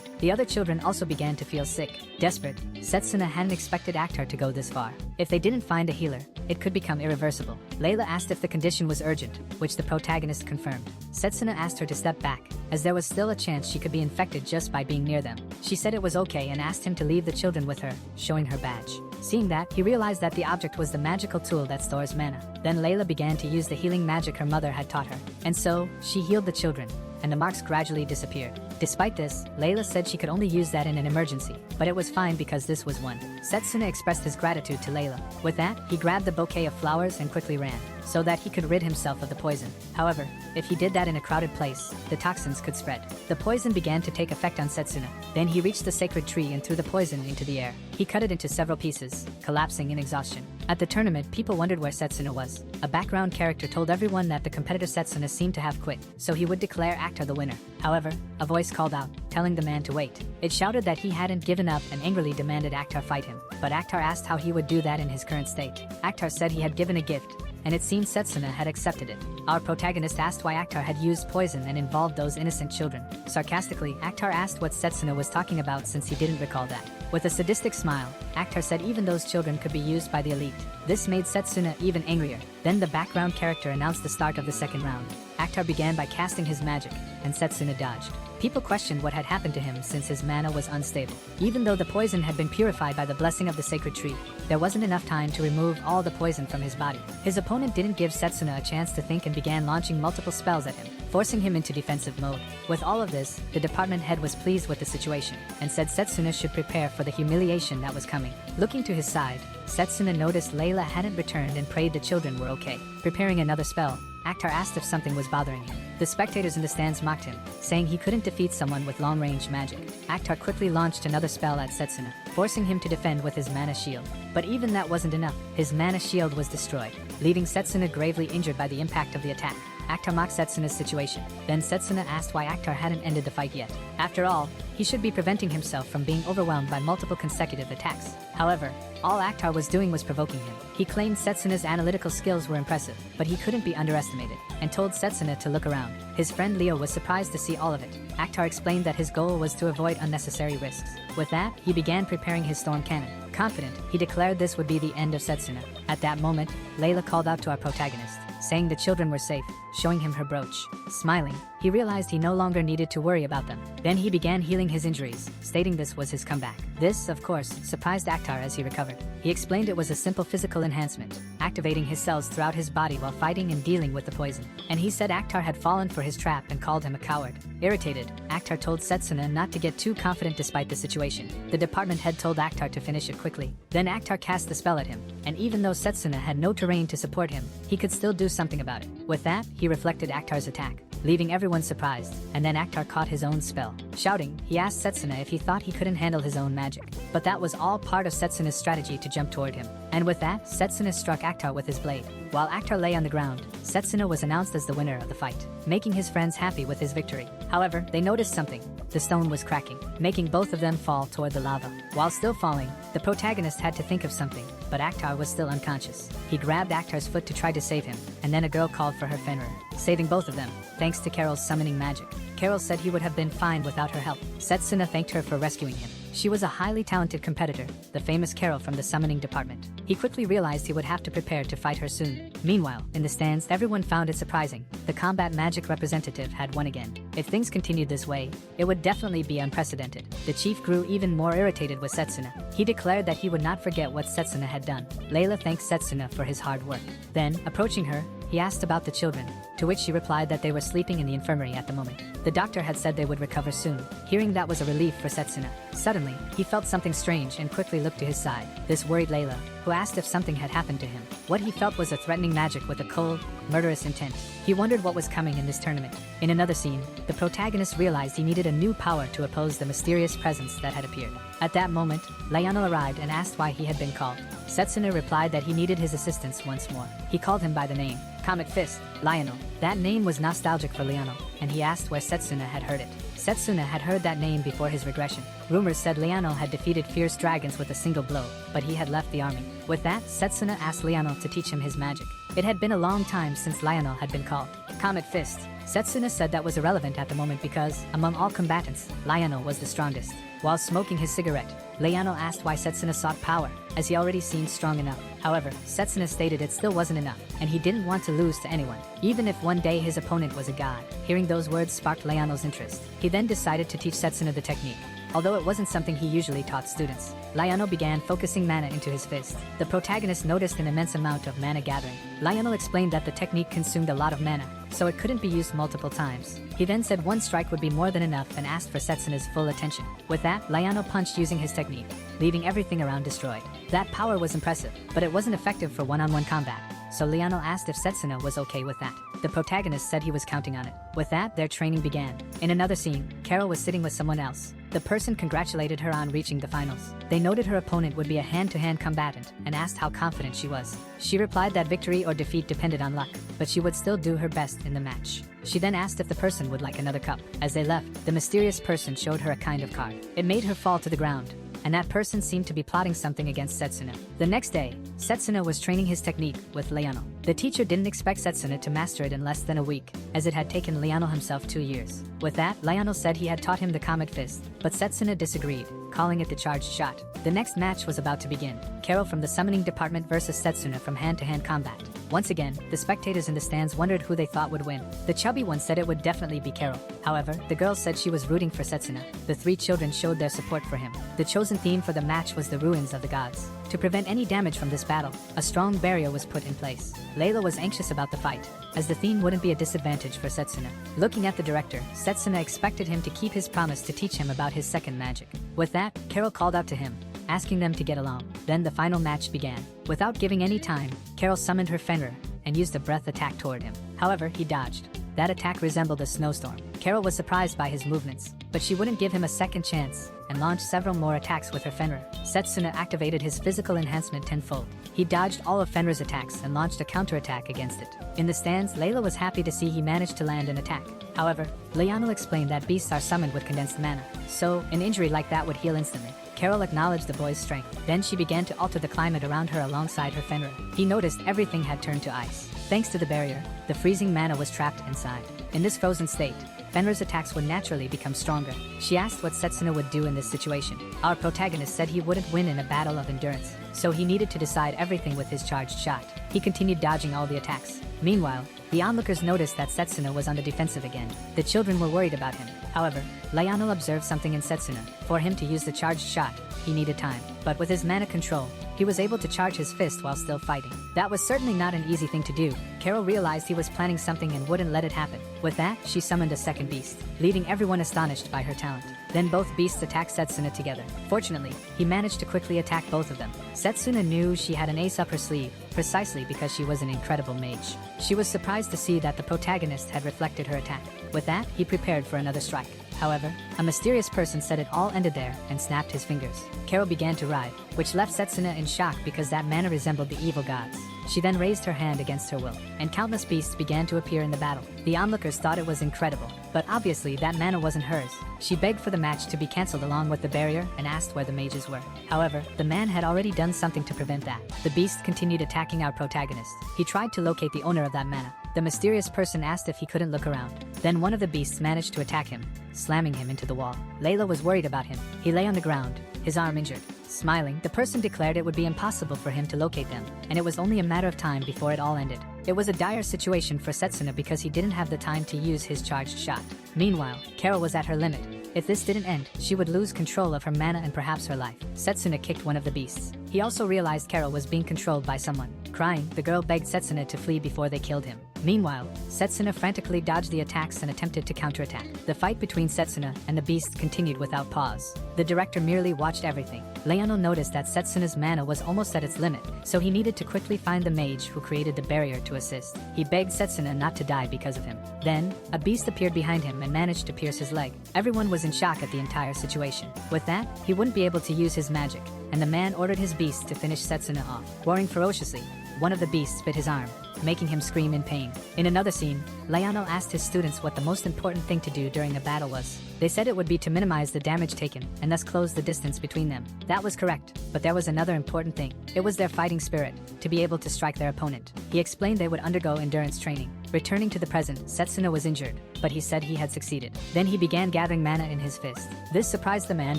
The other children also began to feel sick. Desperate, Setsuna hadn't expected Akhtar to go this far. If they didn't find a healer, it could become irreversible. Layla asked if the condition was urgent, which the protagonist confirmed. Setsuna asked her to step back, as there was still a chance she could be infected just by being near them. She said it was okay and asked him to leave the children with her, showing her badge. Seeing that, he realized that the object was the magical tool that stores mana. Then Layla began to use the healing magic her mother had taught her. And so, she healed the children, and the marks gradually disappeared. Despite this, Layla said she could only use that in an emergency, but it was fine because this was one. Setsuna expressed his gratitude to Layla. With that, he grabbed the bouquet of flowers and quickly ran, so that he could rid himself of the poison. However, if he did that in a crowded place, the toxins could spread. The poison began to take effect on Setsuna. Then he reached the sacred tree and threw the poison into the air. He cut it into several pieces, collapsing in exhaustion. At the tournament, people wondered where Setsuna was. A background character told everyone that the competitor Setsuna seemed to have quit, so he would declare Akhtar the winner. However, a voice called out, telling the man to wait. It shouted that he hadn't given up and angrily demanded Akhtar fight him. But Akhtar asked how he would do that in his current state. Akhtar said he had given a gift, and it seemed Setsuna had accepted it. Our protagonist asked why Akhtar had used poison and involved those innocent children. Sarcastically, Akhtar asked what Setsuna was talking about since he didn't recall that. With a sadistic smile, Akhtar said even those children could be used by the elite. This made Setsuna even angrier. Then the background character announced the start of the second round. Akhtar began by casting his magic, and Setsuna dodged. People questioned what had happened to him since his mana was unstable. Even though the poison had been purified by the blessing of the sacred tree, there wasn't enough time to remove all the poison from his body. His opponent didn't give Setsuna a chance to think and began launching multiple spells at him, forcing him into defensive mode. With all of this, the department head was pleased with the situation, and said Setsuna should prepare for the humiliation that was coming. Looking to his side, Setsuna noticed Layla hadn't returned and prayed the children were okay. Preparing another spell, Akhtar asked if something was bothering him. The spectators in the stands mocked him, saying he couldn't defeat someone with long-range magic. Akhtar quickly launched another spell at Setsuna, forcing him to defend with his mana shield. But even that wasn't enough. His mana shield was destroyed, leaving Setsuna gravely injured by the impact of the attack. Akhtar mocked Setsuna's situation. Then Setsuna asked why Akhtar hadn't ended the fight yet. After all, he should be preventing himself from being overwhelmed by multiple consecutive attacks. However, all Akhtar was doing was provoking him. He claimed Setsuna's analytical skills were impressive, but he couldn't be underestimated, and told Setsuna to look around. His friend Leo was surprised to see all of it. Akhtar explained that his goal was to avoid unnecessary risks. With that, he began preparing his storm cannon. Confident, he declared this would be the end of Setsuna. At that moment, Layla called out to our protagonist, saying the children were safe, showing him her brooch. Smiling, he realized he no longer needed to worry about them. Then he began healing his injuries, stating this was his comeback. This, of course, surprised Akhtar as he recovered. He explained it was a simple physical enhancement, activating his cells throughout his body while fighting and dealing with the poison. And he said Akhtar had fallen for his trap and called him a coward. Irritated, Akhtar told Setsuna not to get too confident despite the situation. The department head told Akhtar to finish it quickly. Then Akhtar cast the spell at him, and even though Setsuna had no terrain to support him, he could still do something about it. With that, he reflected Akhtar's attack, leaving everyone surprised, and then Akhtar caught his own spell. Shouting, he asked Setsuna if he thought he couldn't handle his own magic. But that was all part of Setsuna's strategy to jump toward him. And with that, Setsuna struck Akhtar with his blade. While Akhtar lay on the ground, Setsuna was announced as the winner of the fight, making his friends happy with his victory. However, they noticed something. The stone was cracking, making both of them fall toward the lava. While still falling, the protagonist had to think of something, but Akhtar was still unconscious. He grabbed Akhtar's foot to try to save him, and then a girl called for her Fenrir, saving both of them, thanks to Carol's summoning magic. Carol said he would have been fine without her help. Setsuna thanked her for rescuing him. She was a highly talented competitor, the famous Carol from the summoning department. He quickly realized he would have to prepare to fight her soon. Meanwhile, in the stands, everyone found it surprising. The Combat Magic representative had won again. If things continued this way, it would definitely be unprecedented. The chief grew even more irritated with Setsuna. He declared that he would not forget what Setsuna had done. Layla thanked Setsuna for his hard work. Then, approaching her, he asked about the children, to which she replied that they were sleeping in the infirmary at the moment. The doctor had said they would recover soon. Hearing that was a relief for Setsuna. Suddenly, he felt something strange and quickly looked to his side. This worried Layla, who asked if something had happened to him. What he felt was a threatening magic with a cold, murderous intent. He wondered what was coming in this tournament. In another scene, the protagonist realized he needed a new power to oppose the mysterious presence that had appeared. At that moment, Lionel arrived and asked why he had been called. Setsuna replied that he needed his assistance once more. He called him by the name, Comet Fist, Lionel. That name was nostalgic for Lionel, and he asked where Setsuna had heard it. Setsuna had heard that name before his regression. Rumors said Lionel had defeated fierce dragons with a single blow, but he had left the army. With that, Setsuna asked Lionel to teach him his magic. It had been a long time since Lionel had been called Comet Fist. Setsuna said that was irrelevant at the moment because, among all combatants, Lionel was the strongest. While smoking his cigarette, Lionel asked why Setsuna sought power, as he already seemed strong enough. However, Setsuna stated it still wasn't enough, and he didn't want to lose to anyone, even if one day his opponent was a god. Hearing those words sparked Lionel's interest. He then decided to teach Setsuna the technique. Although it wasn't something he usually taught students, Lionel began focusing mana into his fist. The protagonist noticed an immense amount of mana gathering. Lionel explained that the technique consumed a lot of mana, so it couldn't be used multiple times. He then said one strike would be more than enough and asked for Setsuna's full attention. With that, Lionel punched using his technique, leaving everything around destroyed. That power was impressive, but it wasn't effective for one-on-one combat. So Lionel asked if Setsuna was okay with that. The protagonist said he was counting on it. With that, their training began. In another scene, Carol was sitting with someone else. The person congratulated her on reaching the finals. They noted her opponent would be a hand-to-hand combatant and asked how confident she was. She replied that victory or defeat depended on luck, but she would still do her best in the match. She then asked if the person would like another cup. As they left, the mysterious person showed her a kind of card. It made her fall to the ground, and that person seemed to be plotting something against Setsuna. The next day, Setsuna was training his technique with Lionel. The teacher didn't expect Setsuna to master it in less than a week, as it had taken Lionel himself 2 years. With that, Lionel said he had taught him the Comet Fist, but Setsuna disagreed, calling it the charged shot. The next match was about to begin. Carol from the summoning department versus Setsuna from hand-to-hand combat. Once again, the spectators in the stands wondered who they thought would win. The chubby one said it would definitely be Carol. However, the girls said she was rooting for Setsuna. The 3 children showed their support for him. The chosen theme for the match was the ruins of the gods. To prevent any damage from this battle, a strong barrier was put in place. Layla was anxious about the fight, as the theme wouldn't be a disadvantage for Setsuna. Looking at the director, Setsuna expected him to keep his promise to teach him about his second magic. With that, Carol called out to him, asking them to get along. Then the final match began. Without giving any time, Carol summoned her Fenrir and used a breath attack toward him. However, he dodged. That attack resembled a snowstorm. Carol was surprised by his movements, but she wouldn't give him a second chance and launched several more attacks with her Fenrir. Setsuna activated his physical enhancement tenfold. He dodged all of Fenrir's attacks and launched a counterattack against it. In the stands, Layla was happy to see he managed to land an attack. However, Lionel explained that beasts are summoned with condensed mana, so an injury like that would heal instantly. Carol acknowledged the boy's strength. Then she began to alter the climate around her alongside her Fenrir. He noticed everything had turned to ice. Thanks to the barrier, the freezing mana was trapped inside. In this frozen state, Fenrir's attacks would naturally become stronger. She asked what Setsuna would do in this situation. Our protagonist said he wouldn't win in a battle of endurance, so he needed to decide everything with his charged shot. He continued dodging all the attacks. Meanwhile, the onlookers noticed that Setsuna was on the defensive again. The children were worried about him. However, Lionel observed something in Setsuna. For him to use the charged shot, he needed time. But with his mana control, he was able to charge his fist while still fighting. That was certainly not an easy thing to do. Carol realized he was planning something and wouldn't let it happen. With that, she summoned a second beast, leaving everyone astonished by her talent. Then both beasts attacked Setsuna together. Fortunately, he managed to quickly attack both of them. Setsuna knew she had an ace up her sleeve, precisely because she was an incredible mage. She was surprised to see that the protagonist had reflected her attack. With that, he prepared for another strike. However, a mysterious person said it all ended there and snapped his fingers. Carol began to writhe, which left Setsuna in shock because that mana resembled the evil gods. She then raised her hand against her will, and countless beasts began to appear in the battle. The onlookers thought it was incredible, but obviously that mana wasn't hers. She begged for the match to be cancelled along with the barrier and asked where the mages were. However, the man had already done something to prevent that. The beast continued attacking our protagonist. He tried to locate the owner of that mana. The mysterious person asked if he couldn't look around. Then one of the beasts managed to attack him, slamming him into the wall. Layla was worried about him. He lay on the ground, his arm injured. Smiling, the person declared it would be impossible for him to locate them, and it was only a matter of time before it all ended. It was a dire situation for Setsuna because he didn't have the time to use his charged shot. Meanwhile, Carol was at her limit. If this didn't end, she would lose control of her mana and perhaps her life. Setsuna kicked one of the beasts. He He also realized Carol was being controlled by someone. Crying, the girl begged Setsuna to flee before they killed him. Meanwhile, Setsuna frantically dodged the attacks and attempted to counterattack. The fight between Setsuna and the beast continued without pause. The director merely watched everything. Leano noticed that Setsuna's mana was almost at its limit, so he needed to quickly find the mage who created the barrier to assist. He begged Setsuna not to die because of him. Then, a beast appeared behind him and managed to pierce his leg. Everyone was in shock at the entire situation. With that, he wouldn't be able to use his magic, and the man ordered his beast to finish Setsuna off. Roaring ferociously, one of the beasts bit his arm, making him scream in pain. In another scene, Leano asked his students what the most important thing to do during a battle was. They said it would be to minimize the damage taken and thus close the distance between them. That was correct, but there was another important thing. It was their fighting spirit, to be able to strike their opponent. He explained they would undergo endurance training. Returning to the present, Setsuna was injured, but he said he had succeeded. Then he began gathering mana in his fist. This surprised the man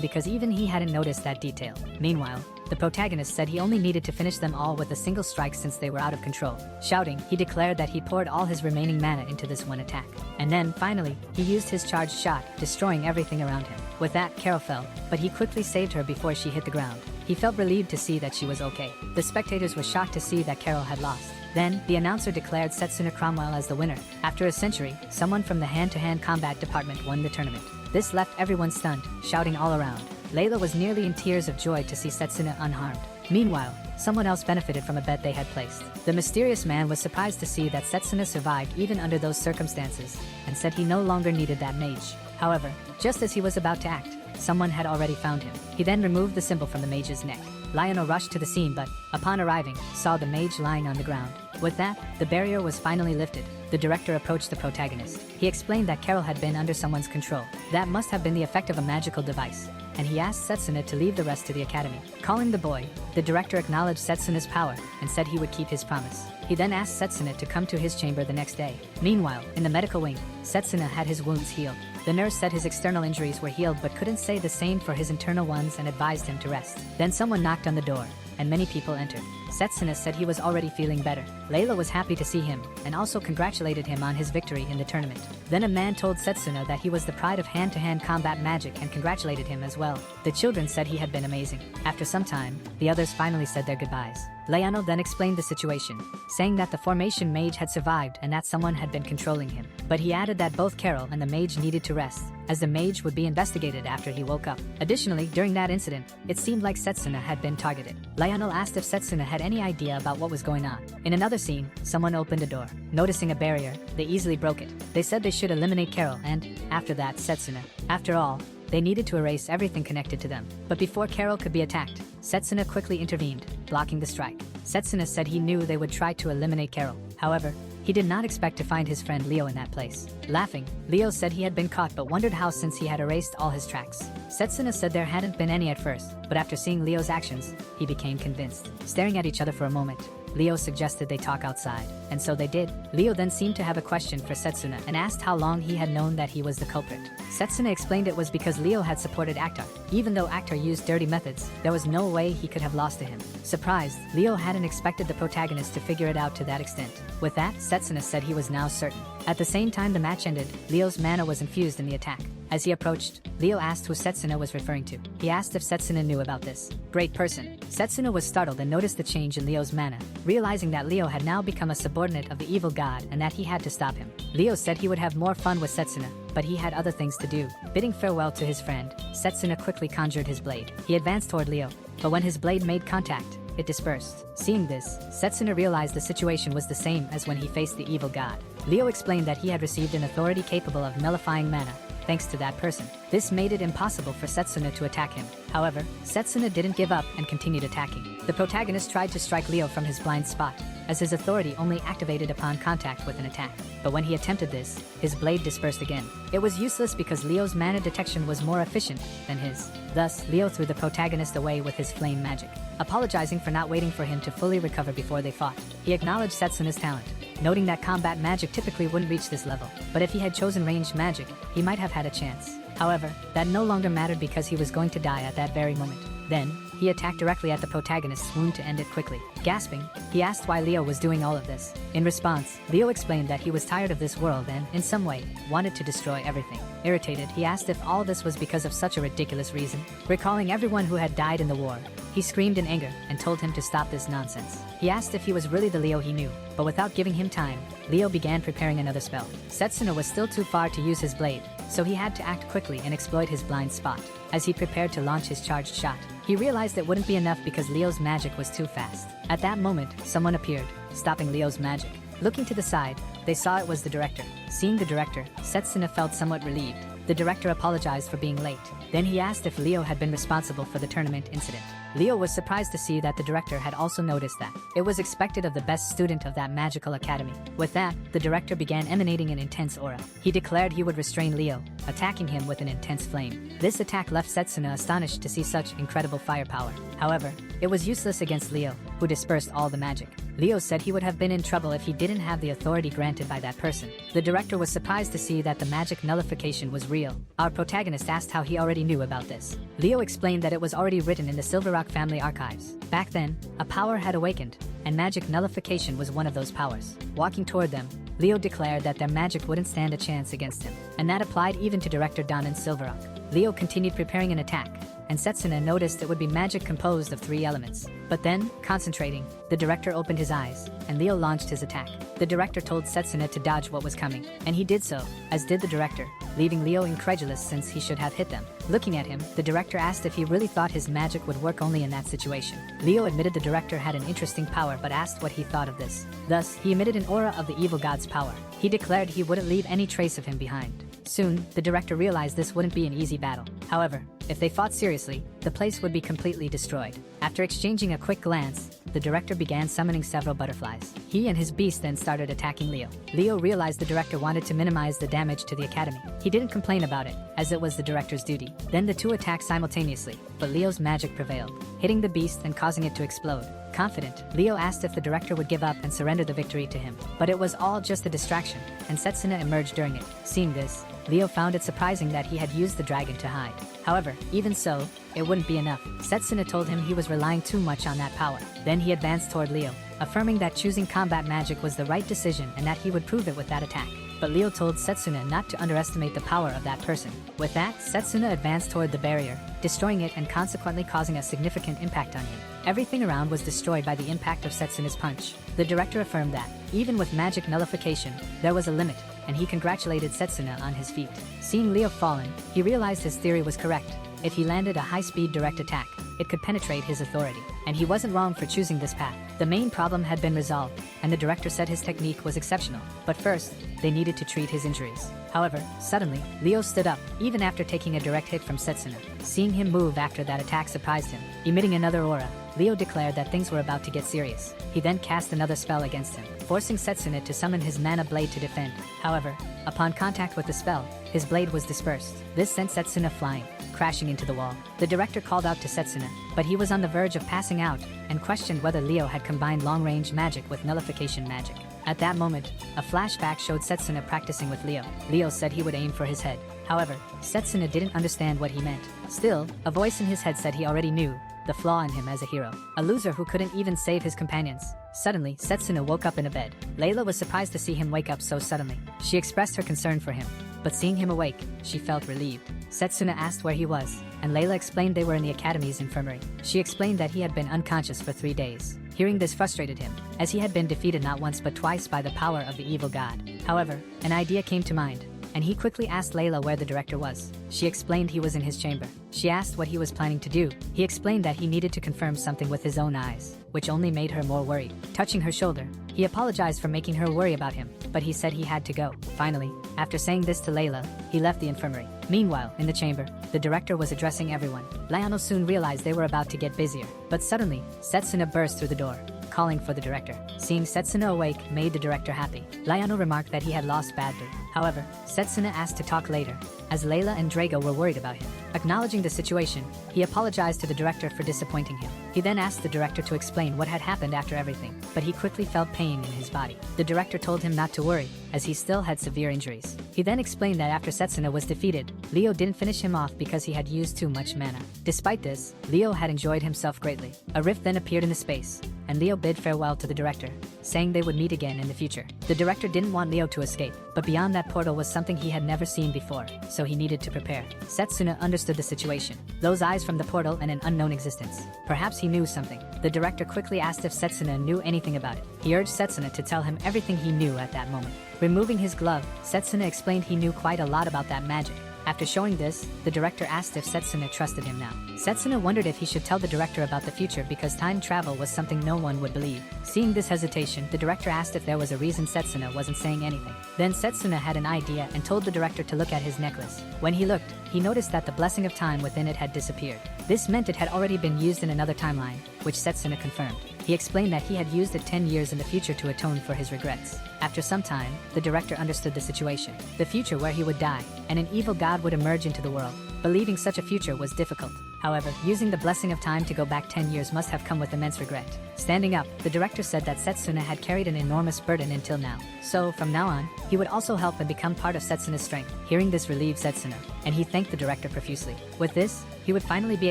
because even he hadn't noticed that detail. Meanwhile, the protagonist said he only needed to finish them all with a single strike since they were out of control. Shouting, he declared that he poured all his remaining mana into this one attack. And then, finally, he used his charged shot, destroying everything around him. With that, Carol fell, but he quickly saved her before she hit the ground. He felt relieved to see that she was okay. The spectators were shocked to see that Carol had lost. Then, the announcer declared Setsuna Cromwell as the winner. After a century, someone from the hand-to-hand combat department won the tournament. This left everyone stunned, shouting all around. Layla was nearly in tears of joy to see Setsuna unharmed. Meanwhile, someone else benefited from a bet they had placed. The mysterious man was surprised to see that Setsuna survived even under those circumstances, and said he no longer needed that mage. However, just as he was about to act, someone had already found him. He then removed the symbol from the mage's neck. Lionel rushed to the scene but, upon arriving, saw the mage lying on the ground. With that, the barrier was finally lifted. The director approached the protagonist. He explained that Carol had been under someone's control. That must have been the effect of a magical device, and he asked Setsuna to leave the rest to the academy. Calling the boy, the director acknowledged Setsuna's power and said he would keep his promise. He then asked Setsuna to come to his chamber the next day. Meanwhile, in the medical wing, Setsuna had his wounds healed. The nurse said his external injuries were healed but couldn't say the same for his internal ones and advised him to rest. Then someone knocked on the door, and many people entered. Setsuna said he was already feeling better. Layla was happy to see him, and also congratulated him on his victory in the tournament. Then a man told Setsuna that he was the pride of hand-to-hand combat magic and congratulated him as well. The children said he had been amazing. After some time, the others finally said their goodbyes. Leano then explained the situation, saying that the formation mage had survived and that someone had been controlling him. But he added that both Carol and the mage needed to rest, as the mage would be investigated after he woke up. Additionally, during that incident, it seemed like Setsuna had been targeted. Lionel asked if Setsuna had any idea about what was going on. In another scene, someone opened a door. Noticing a barrier, they easily broke it. They said they should eliminate Carol and, after that, Setsuna. After all, they needed to erase everything connected to them. But before Carol could be attacked, Setsuna quickly intervened, blocking the strike. Setsuna said he knew they would try to eliminate Carol. However, he did not expect to find his friend Leo in that place. Laughing, Leo said he had been caught but wondered how since he had erased all his tracks. Setsuna said there hadn't been any at first, but after seeing Leo's actions, he became convinced. Staring at each other for a moment, Leo suggested they talk outside, and so they did. Leo then seemed to have a question for Setsuna and asked how long he had known that he was the culprit. Setsuna explained it was because Leo had supported Actar. Even though Actar used dirty methods, there was no way he could have lost to him. Surprised, Leo hadn't expected the protagonist to figure it out to that extent. With that, Setsuna said he was now certain. At the same time the match ended, Leo's mana was infused in the attack. As he approached, Leo asked who Setsuna was referring to. He asked if Setsuna knew about this great person. Setsuna was startled and noticed the change in Leo's mana, realizing that Leo had now become a subordinate of the evil god and that he had to stop him. Leo said he would have more fun with Setsuna, but he had other things to do. Bidding farewell to his friend, Setsuna quickly conjured his blade. He advanced toward Leo, but when his blade made contact, it dispersed. Seeing this, Setsuna realized the situation was the same as when he faced the evil god. Leo explained that he had received an authority capable of nullifying mana, thanks to that person. This made it impossible for Setsuna to attack him. However, Setsuna didn't give up and continued attacking. The protagonist tried to strike Leo from his blind spot, as his authority only activated upon contact with an attack. But when he attempted this, his blade dispersed again. It was useless because Leo's mana detection was more efficient than his. Thus, Leo threw the protagonist away with his flame magic, apologizing for not waiting for him to fully recover before they fought. He acknowledged Setsuna's talent, noting that combat magic typically wouldn't reach this level, but if he had chosen ranged magic, he might have had a chance. However, that no longer mattered because he was going to die at that very moment. Then, he attacked directly at the protagonist's wound to end it quickly. Gasping, he asked why Leo was doing all of this. In response, Leo explained that he was tired of this world and, in some way, wanted to destroy everything. Irritated, he asked if all this was because of such a ridiculous reason. Recalling everyone who had died in the war, He screamed in anger and told him to stop this nonsense. He asked if he was really the Leo he knew, but without giving him time, Leo began preparing another spell. Setsuna was still too far to use his blade, so he had to act quickly and exploit his blind spot. As he prepared to launch his charged shot, he realized it wouldn't be enough because Leo's magic was too fast. At that moment, someone appeared, stopping Leo's magic. Looking to the side, they saw it was the director. Seeing the director, Setsuna felt somewhat relieved. The director apologized for being late. Then he asked if Leo had been responsible for the tournament incident. Leo was surprised to see that the director had also noticed that. It was expected of the best student of that magical academy. With that, the director began emanating an intense aura. He declared he would restrain Leo, attacking him with an intense flame. This attack left Setsuna astonished to see such incredible firepower. However, it was useless against Leo, who dispersed all the magic. Leo said he would have been in trouble if he didn't have the authority granted by that person. The director was surprised to see that the magic nullification was real. Our protagonist asked how he already knew about this. Leo explained that it was already written in the Silver Rock family archives. Back then, a power had awakened, and magic nullification was one of those powers. Walking toward them, Leo declared that their magic wouldn't stand a chance against him, and that applied even to Director Don in Silver Rock. Leo continued preparing an attack, and Setsuna noticed it would be magic composed of 3 elements. But then, concentrating, the director opened his eyes, and Leo launched his attack. The director told Setsuna to dodge what was coming, and he did so, as did the director, leaving Leo incredulous since he should have hit them. Looking at him, the director asked if he really thought his magic would work only in that situation. Leo admitted the director had an interesting power but asked what he thought of this. Thus, he emitted an aura of the evil god's power. He declared he wouldn't leave any trace of him behind. Soon, the director realized this wouldn't be an easy battle. However, if they fought seriously, the place would be completely destroyed. After exchanging a quick glance, the director began summoning several butterflies. He and his beast then started attacking Leo. Leo realized the director wanted to minimize the damage to the academy. He didn't complain about it, as it was the director's duty. Then the two attacked simultaneously, but Leo's magic prevailed, hitting the beast and causing it to explode. Confident, Leo asked if the director would give up and surrender the victory to him. But it was all just a distraction, and Setsuna emerged during it. Seeing this, Leo found it surprising that he had used the dragon to hide. However, even so, it wouldn't be enough. Setsuna told him he was relying too much on that power. Then he advanced toward Leo, affirming that choosing combat magic was the right decision and that he would prove it with that attack. But Leo told Setsuna not to underestimate the power of that person. With that, Setsuna advanced toward the barrier, destroying it and consequently causing a significant impact on him. Everything around was destroyed by the impact of Setsuna's punch. The director affirmed that, even with magic nullification, there was a limit, and he congratulated Setsuna on his feat. Seeing Leo fallen, he realized his theory was correct. If he landed a high-speed direct attack, it could penetrate his authority, and he wasn't wrong for choosing this path. The main problem had been resolved, and the director said his technique was exceptional. But first, they needed to treat his injuries. However, suddenly, Leo stood up, even after taking a direct hit from Setsuna. Seeing him move after that attack surprised him. Emitting another aura, Leo declared that things were about to get serious. He then cast another spell against him, forcing Setsuna to summon his mana blade to defend. However, upon contact with the spell, his blade was dispersed. This sent Setsuna flying, crashing into the wall. The director called out to Setsuna, but he was on the verge of passing out and questioned whether Leo had combined long-range magic with nullification magic. At that moment, a flashback showed Setsuna practicing with Leo. Leo said he would aim for his head. However, Setsuna didn't understand what he meant. Still, a voice in his head said he already knew the flaw in him as a hero, a loser who couldn't even save his companions. Suddenly, Setsuna woke up in a bed. Layla was surprised to see him wake up so suddenly. She expressed her concern for him, but seeing him awake, she felt relieved. Setsuna asked where he was, and Layla explained they were in the academy's infirmary. She explained that he had been unconscious for 3 days. Hearing this frustrated him, as he had been defeated not once but twice by the power of the evil god. However, an idea came to mind, and he quickly asked Layla where the director was. She explained he was in his chamber. She asked what he was planning to do. He explained that he needed to confirm something with his own eyes, which only made her more worried. Touching her shoulder, he apologized for making her worry about him, but he said he had to go. Finally, after saying this to Layla, he left the infirmary. Meanwhile, in the chamber, the director was addressing everyone. Lionel soon realized they were about to get busier, but suddenly, Setsuna burst through the door, calling for the director. Seeing Setsuna awake made the director happy. Lionel remarked that he had lost badly. However, Setsuna asked to talk later, as Layla and Drago were worried about him. Acknowledging the situation, he apologized to the director for disappointing him. He then asked the director to explain what had happened after everything, but he quickly felt pain in his body. The director told him not to worry, as he still had severe injuries. He then explained that after Setsuna was defeated, Leo didn't finish him off because he had used too much mana. Despite this, Leo had enjoyed himself greatly. A rift then appeared in the space, and Leo bid farewell to the director, saying they would meet again in the future. The director didn't want Leo to escape, but beyond that portal was something he had never seen before, so he needed to prepare. Setsuna understood the situation. Those eyes from the portal and an unknown existence. Perhaps he knew something. The director quickly asked if Setsuna knew anything about it. He urged Setsuna to tell him everything he knew at that moment. Removing his glove, Setsuna explained he knew quite a lot about that magic. After showing this, the director asked if Setsuna trusted him now. Setsuna wondered if he should tell the director about the future because time travel was something no one would believe. Seeing this hesitation, the director asked if there was a reason Setsuna wasn't saying anything. Then Setsuna had an idea and told the director to look at his necklace. When he looked, he noticed that the blessing of time within it had disappeared. This meant it had already been used in another timeline, which Setsuna confirmed. He explained that he had used it 10 years in the future to atone for his regrets. After some time, the director understood the situation. The future where he would die, and an evil god would emerge into the world. Believing such a future was difficult. However, using the blessing of time to go back 10 years must have come with immense regret. Standing up, the director said that Setsuna had carried an enormous burden until now. So, from now on, he would also help and become part of Setsuna's strength. Hearing this relieved Setsuna, and he thanked the director profusely. With this, he would finally be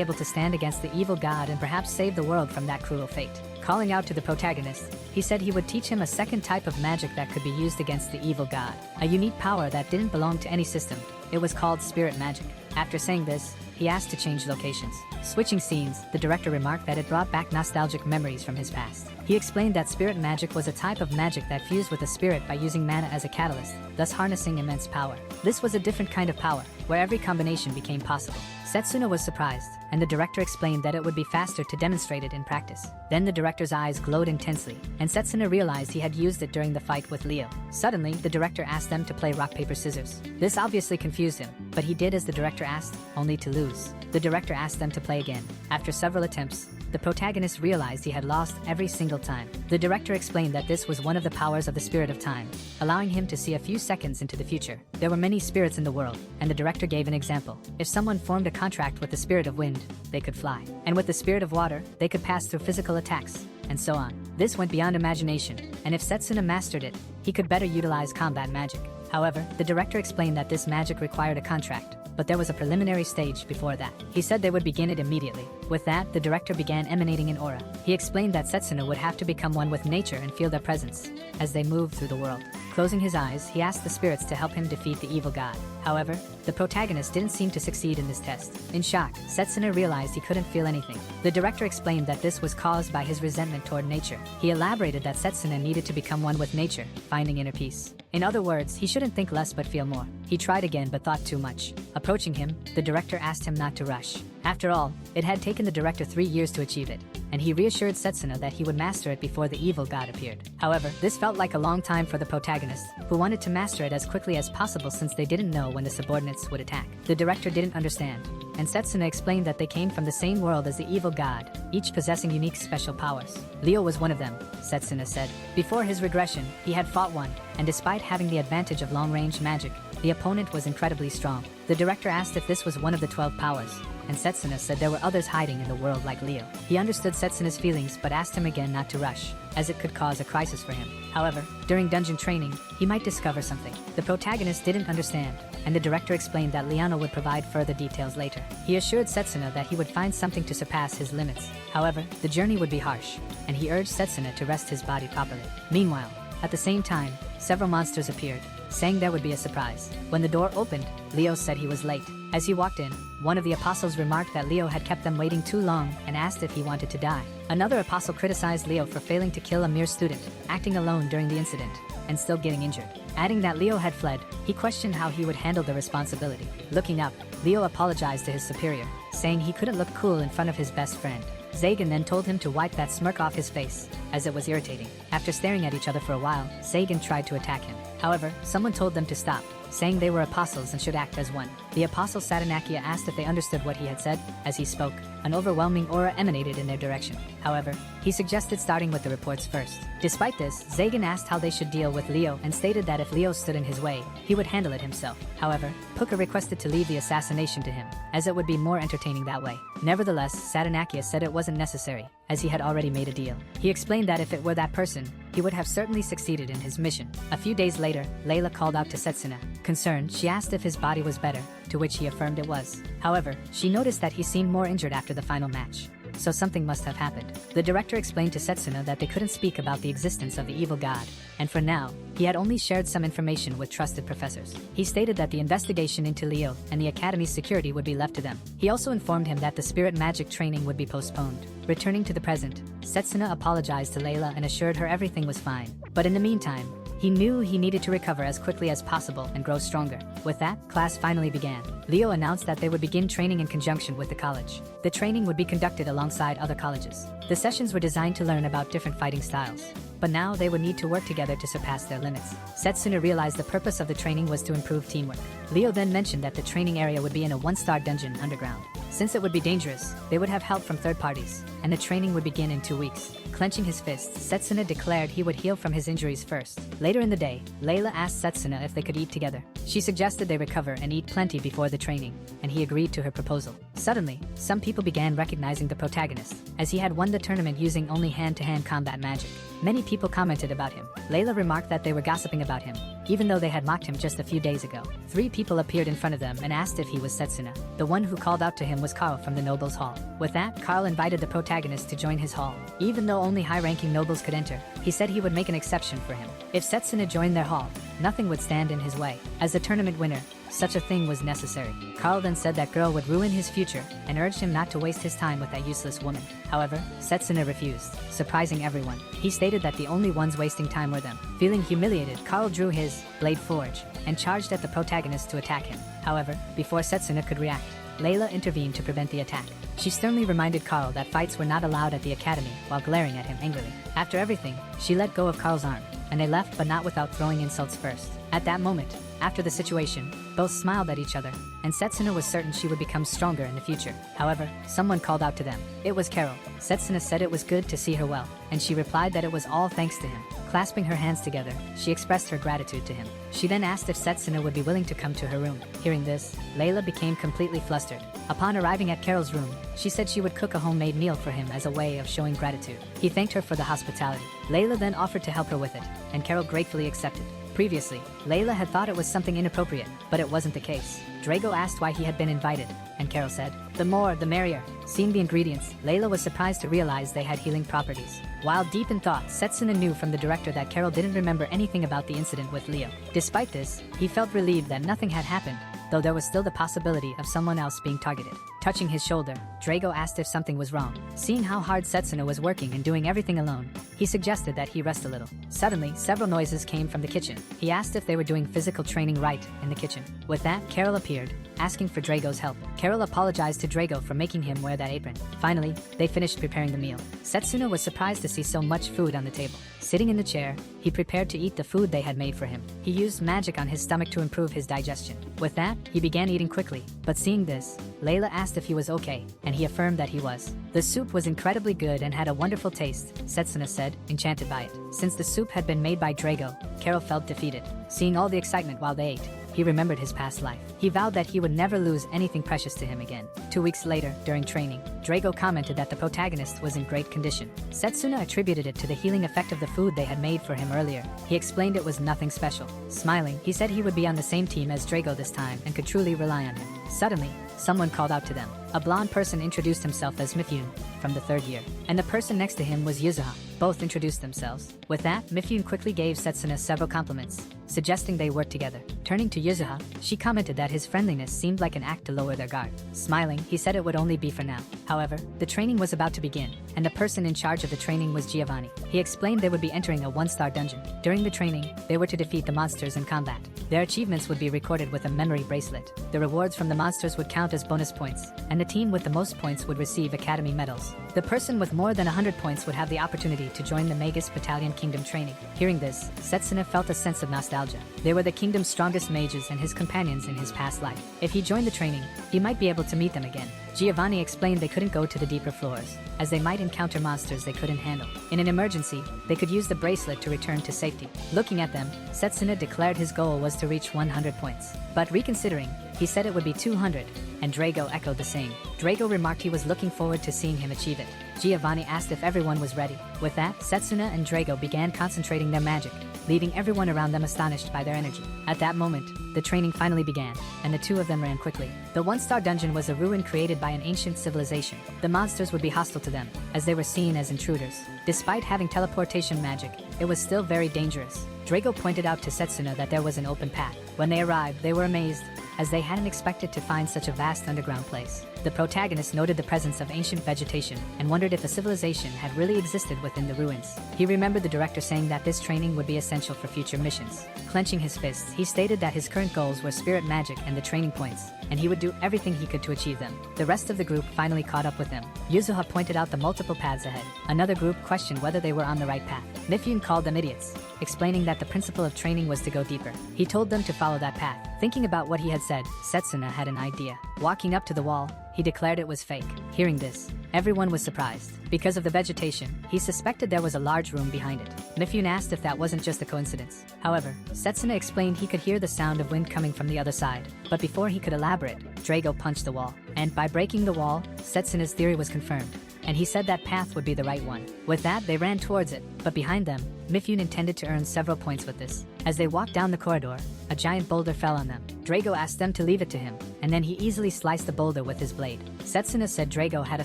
able to stand against the evil god and perhaps save the world from that cruel fate. Calling out to the protagonist, he said he would teach him a second type of magic that could be used against the evil god. A unique power that didn't belong to any system. It was called spirit magic. After saying this, he asked to change locations. Switching scenes, the director remarked that it brought back nostalgic memories from his past. He explained that spirit magic was a type of magic that fused with a spirit by using mana as a catalyst, thus harnessing immense power. This was a different kind of power, where every combination became possible. Setsuna was surprised, and the director explained that it would be faster to demonstrate it in practice. Then the director's eyes glowed intensely, and Setsuna realized he had used it during the fight with Leo. Suddenly, the director asked them to play rock, paper, scissors. This obviously confused him, but he did as the director asked, only to lose. The director asked them to play again. After several attempts, the protagonist realized he had lost every single time. The director explained that this was one of the powers of the spirit of time, allowing him to see a few seconds into the future. There were many spirits in the world, and the director gave an example. If someone formed a contract with the spirit of wind, they could fly. And with the spirit of water, they could pass through physical attacks, and so on. This went beyond imagination, and if Setsuna mastered it, he could better utilize combat magic. However, the director explained that this magic required a contract, but there was a preliminary stage before that. He said they would begin it immediately. With that, the director began emanating an aura. He explained that Setsuna would have to become one with nature and feel their presence as they moved through the world. Closing his eyes, he asked the spirits to help him defeat the evil god. However, the protagonist didn't seem to succeed in this test. In shock, Setsuna realized he couldn't feel anything. The director explained that this was caused by his resentment toward nature. He elaborated that Setsuna needed to become one with nature, finding inner peace. In other words, he shouldn't think less but feel more. He tried again but thought too much. Approaching him, the director asked him not to rush. After all, it had taken the director 3 years to achieve it, and he reassured Setsuna that he would master it before the evil god appeared. However, this felt like a long time for the protagonist, who wanted to master it as quickly as possible since they didn't know when the subordinates would attack. The director didn't understand, and Setsuna explained that they came from the same world as the evil god, each possessing unique special powers. Leo was one of them, Setsuna said. Before his regression, he had fought one, and despite having the advantage of long-range magic, the opponent was incredibly strong. The director asked if this was one of the 12 powers, and Setsuna said there were others hiding in the world like Leo. He understood Setsuna's feelings but asked him again not to rush, as it could cause a crisis for him. However, during dungeon training, he might discover something. The protagonist didn't understand, and the director explained that Liana would provide further details later. He assured Setsuna that he would find something to surpass his limits. However, the journey would be harsh, and he urged Setsuna to rest his body properly. Meanwhile, at the same time, several monsters appeared, saying there would be a surprise. When the door opened, Leo said he was late. As he walked in, one of the apostles remarked that Leo had kept them waiting too long and asked if he wanted to die. Another apostle criticized Leo for failing to kill a mere student, acting alone during the incident, and still getting injured. Adding that Leo had fled, he questioned how he would handle the responsibility. Looking up, Leo apologized to his superior, saying he couldn't look cool in front of his best friend. Sagan then told him to wipe that smirk off his face, as it was irritating. After staring at each other for a while, Sagan tried to attack him. However, someone told them to stop, saying they were apostles and should act as one. The apostle Satanakia asked if they understood what he had said. As he spoke, an overwhelming aura emanated in their direction. However, he suggested starting with the reports first. Despite this, Zagan asked how they should deal with Leo and stated that if Leo stood in his way, he would handle it himself. However, Puka requested to leave the assassination to him, as it would be more entertaining that way. Nevertheless, Satanakia said it wasn't necessary, as he had already made a deal. He explained that if it were that person, he would have certainly succeeded in his mission. A few days later, Layla called out to Setsuna. Concerned, she asked if his body was better, to which he affirmed it was. However, she noticed that he seemed more injured after the final match. so something must have happened. The director explained to Setsuna that they couldn't speak about the existence of the evil god, and for now, he had only shared some information with trusted professors. He stated that the investigation into Leo and the academy's security would be left to them. He also informed him that the spirit magic training would be postponed. Returning to the present, Setsuna apologized to Layla and assured her everything was fine. But in the meantime, he knew he needed to recover as quickly as possible and grow stronger. With that, class finally began. Leo announced that they would begin training in conjunction with the college. The training would be conducted alongside other colleges. The sessions were designed to learn about different fighting styles, but now they would need to work together to surpass their limits. Setsuna realized the purpose of the training was to improve teamwork. Leo then mentioned that the training area would be in a one-star dungeon underground. Since it would be dangerous, they would have help from third parties, and the training would begin in 2 weeks. Clenching his fists, Setsuna declared he would heal from his injuries first. Later in the day, Layla asked Setsuna if they could eat together. She suggested they recover and eat plenty before the training, and he agreed to her proposal. Suddenly, some people began recognizing the protagonist, as he had won the tournament using only hand-to-hand combat magic. Many people commented about him. Layla remarked that they were gossiping about him, even though they had mocked him just a few days ago. 3 people appeared in front of them and asked if he was Setsuna. The one who called out to him was Carl from the Nobles Hall. With that, Carl invited the protagonist to join his hall. Even though only high-ranking nobles could enter, he said he would make an exception for him. If Setsuna joined their hall, nothing would stand in his way. As the tournament winner, such a thing was necessary. Carl then said that girl would ruin his future and urged him not to waste his time with that useless woman. However, Setsuna refused, surprising everyone. He stated that the only ones wasting time were them. Feeling humiliated, Carl drew his blade forge and charged at the protagonist to attack him. However, before Setsuna could react, Layla intervened to prevent the attack. She sternly reminded Carl that fights were not allowed at the academy while glaring at him angrily. After everything, she let go of Carl's arm, and they left but not without throwing insults first. At that moment, after the situation, both smiled at each other, and Setsuna was certain she would become stronger in the future. However, someone called out to them. It was Carol. Setsuna said it was good to see her well, and she replied that it was all thanks to him. Clasping her hands together, she expressed her gratitude to him. She then asked if Setsuna would be willing to come to her room. Hearing this, Layla became completely flustered. Upon arriving at Carol's room, she said she would cook a homemade meal for him as a way of showing gratitude. He thanked her for the hospitality. Layla then offered to help her with it, and Carol gratefully accepted. Previously, Layla had thought it was something inappropriate, but it wasn't the case. Drago asked why he had been invited, and Carol said, "The more, the merrier." Seeing the ingredients, Layla was surprised to realize they had healing properties. While deep in thought, Setsuna knew from the director that Carol didn't remember anything about the incident with Leo. Despite this, he felt relieved that nothing had happened, though there was still the possibility of someone else being targeted. Touching his shoulder, Drago asked if something was wrong. Seeing how hard Setsuna was working and doing everything alone, he suggested that he rest a little. Suddenly, several noises came from the kitchen. He asked if they were doing physical training right in the kitchen. With that, Carol appeared, asking for Drago's help. Carol apologized to Drago for making him wear that apron. Finally, they finished preparing the meal. Setsuna was surprised to see so much food on the table. Sitting in the chair, he prepared to eat the food they had made for him. He used magic on his stomach to improve his digestion. With that, he began eating quickly. But seeing this, Layla asked if he was okay, and he affirmed that he was. The soup was incredibly good and had a wonderful taste, Setsuna said, enchanted by it. Since the soup had been made by Drago, Carol felt defeated. Seeing all the excitement while they ate, he remembered his past life. He vowed that he would never lose anything precious to him again. 2 weeks later, during training, Drago commented that the protagonist was in great condition. Setsuna attributed it to the healing effect of the food they had made for him earlier. He explained it was nothing special. Smiling, he said he would be on the same team as Drago this time and could truly rely on him. Suddenly, someone called out to them. A blonde person introduced himself as Mifune, from the 3rd year, and the person next to him was Yuzuha. Both introduced themselves. With that, Mifune quickly gave Setsuna several compliments, suggesting they work together. Turning to Yuzuha, she commented that his friendliness seemed like an act to lower their guard. Smiling, he said it would only be for now. However, the training was about to begin, and the person in charge of the training was Giovanni. He explained they would be entering a 1-star dungeon. During the training, they were to defeat the monsters in combat. Their achievements would be recorded with a memory bracelet. The rewards from the monsters would count as bonus points, and the team with the most points would receive academy medals. The person with more than 100 points would have the opportunity to join the Magus Battalion Kingdom training. Hearing this, Setsuna felt a sense of nostalgia. They were the kingdom's strongest mages and his companions in his past life. If he joined the training, he might be able to meet them again. Giovanni explained they couldn't go to the deeper floors, as they might encounter monsters they couldn't handle. In an emergency, they could use the bracelet to return to safety. Looking at them, Setsuna declared his goal was to reach 100 points. But reconsidering, he said it would be 200, and Drago echoed the same. Drago remarked he was looking forward to seeing him achieve it. Giovanni asked if everyone was ready. With that, Setsuna and Drago began concentrating their magic, leaving everyone around them astonished by their energy. At that moment, the training finally began, and the two of them ran quickly. The one-star dungeon was a ruin created by an ancient civilization. The monsters would be hostile to them, as they were seen as intruders. Despite having teleportation magic, it was still very dangerous. Drago pointed out to Setsuna that there was an open path. When they arrived, they were amazed, as they hadn't expected to find such a vast underground place. The protagonist noted the presence of ancient vegetation and wondered if a civilization had really existed within the ruins. He remembered the director saying that this training would be essential for future missions. Clenching his fists, he stated that his current goals were spirit magic and the training points, and he would do everything he could to achieve them. The rest of the group finally caught up with him. Yuzuha pointed out the multiple paths ahead. Another group questioned whether they were on the right path. Mifune called them idiots, explaining that the principle of training was to go deeper. He told them to follow that path. Thinking about what he had said, Setsuna had an idea. Walking up to the wall, he declared it was fake. Hearing this, everyone was surprised. Because of the vegetation, he suspected there was a large room behind it. Mifune asked if that wasn't just a coincidence. However, Setsuna explained he could hear the sound of wind coming from the other side. But before he could elaborate, Drago punched the wall. And by breaking the wall, Setsuna's theory was confirmed, and he said that path would be the right one. With that, they ran towards it, but behind them, Mifune intended to earn several points with this. As they walked down the corridor, a giant boulder fell on them. Drago asked them to leave it to him, and then he easily sliced the boulder with his blade. Setsuna said Drago had a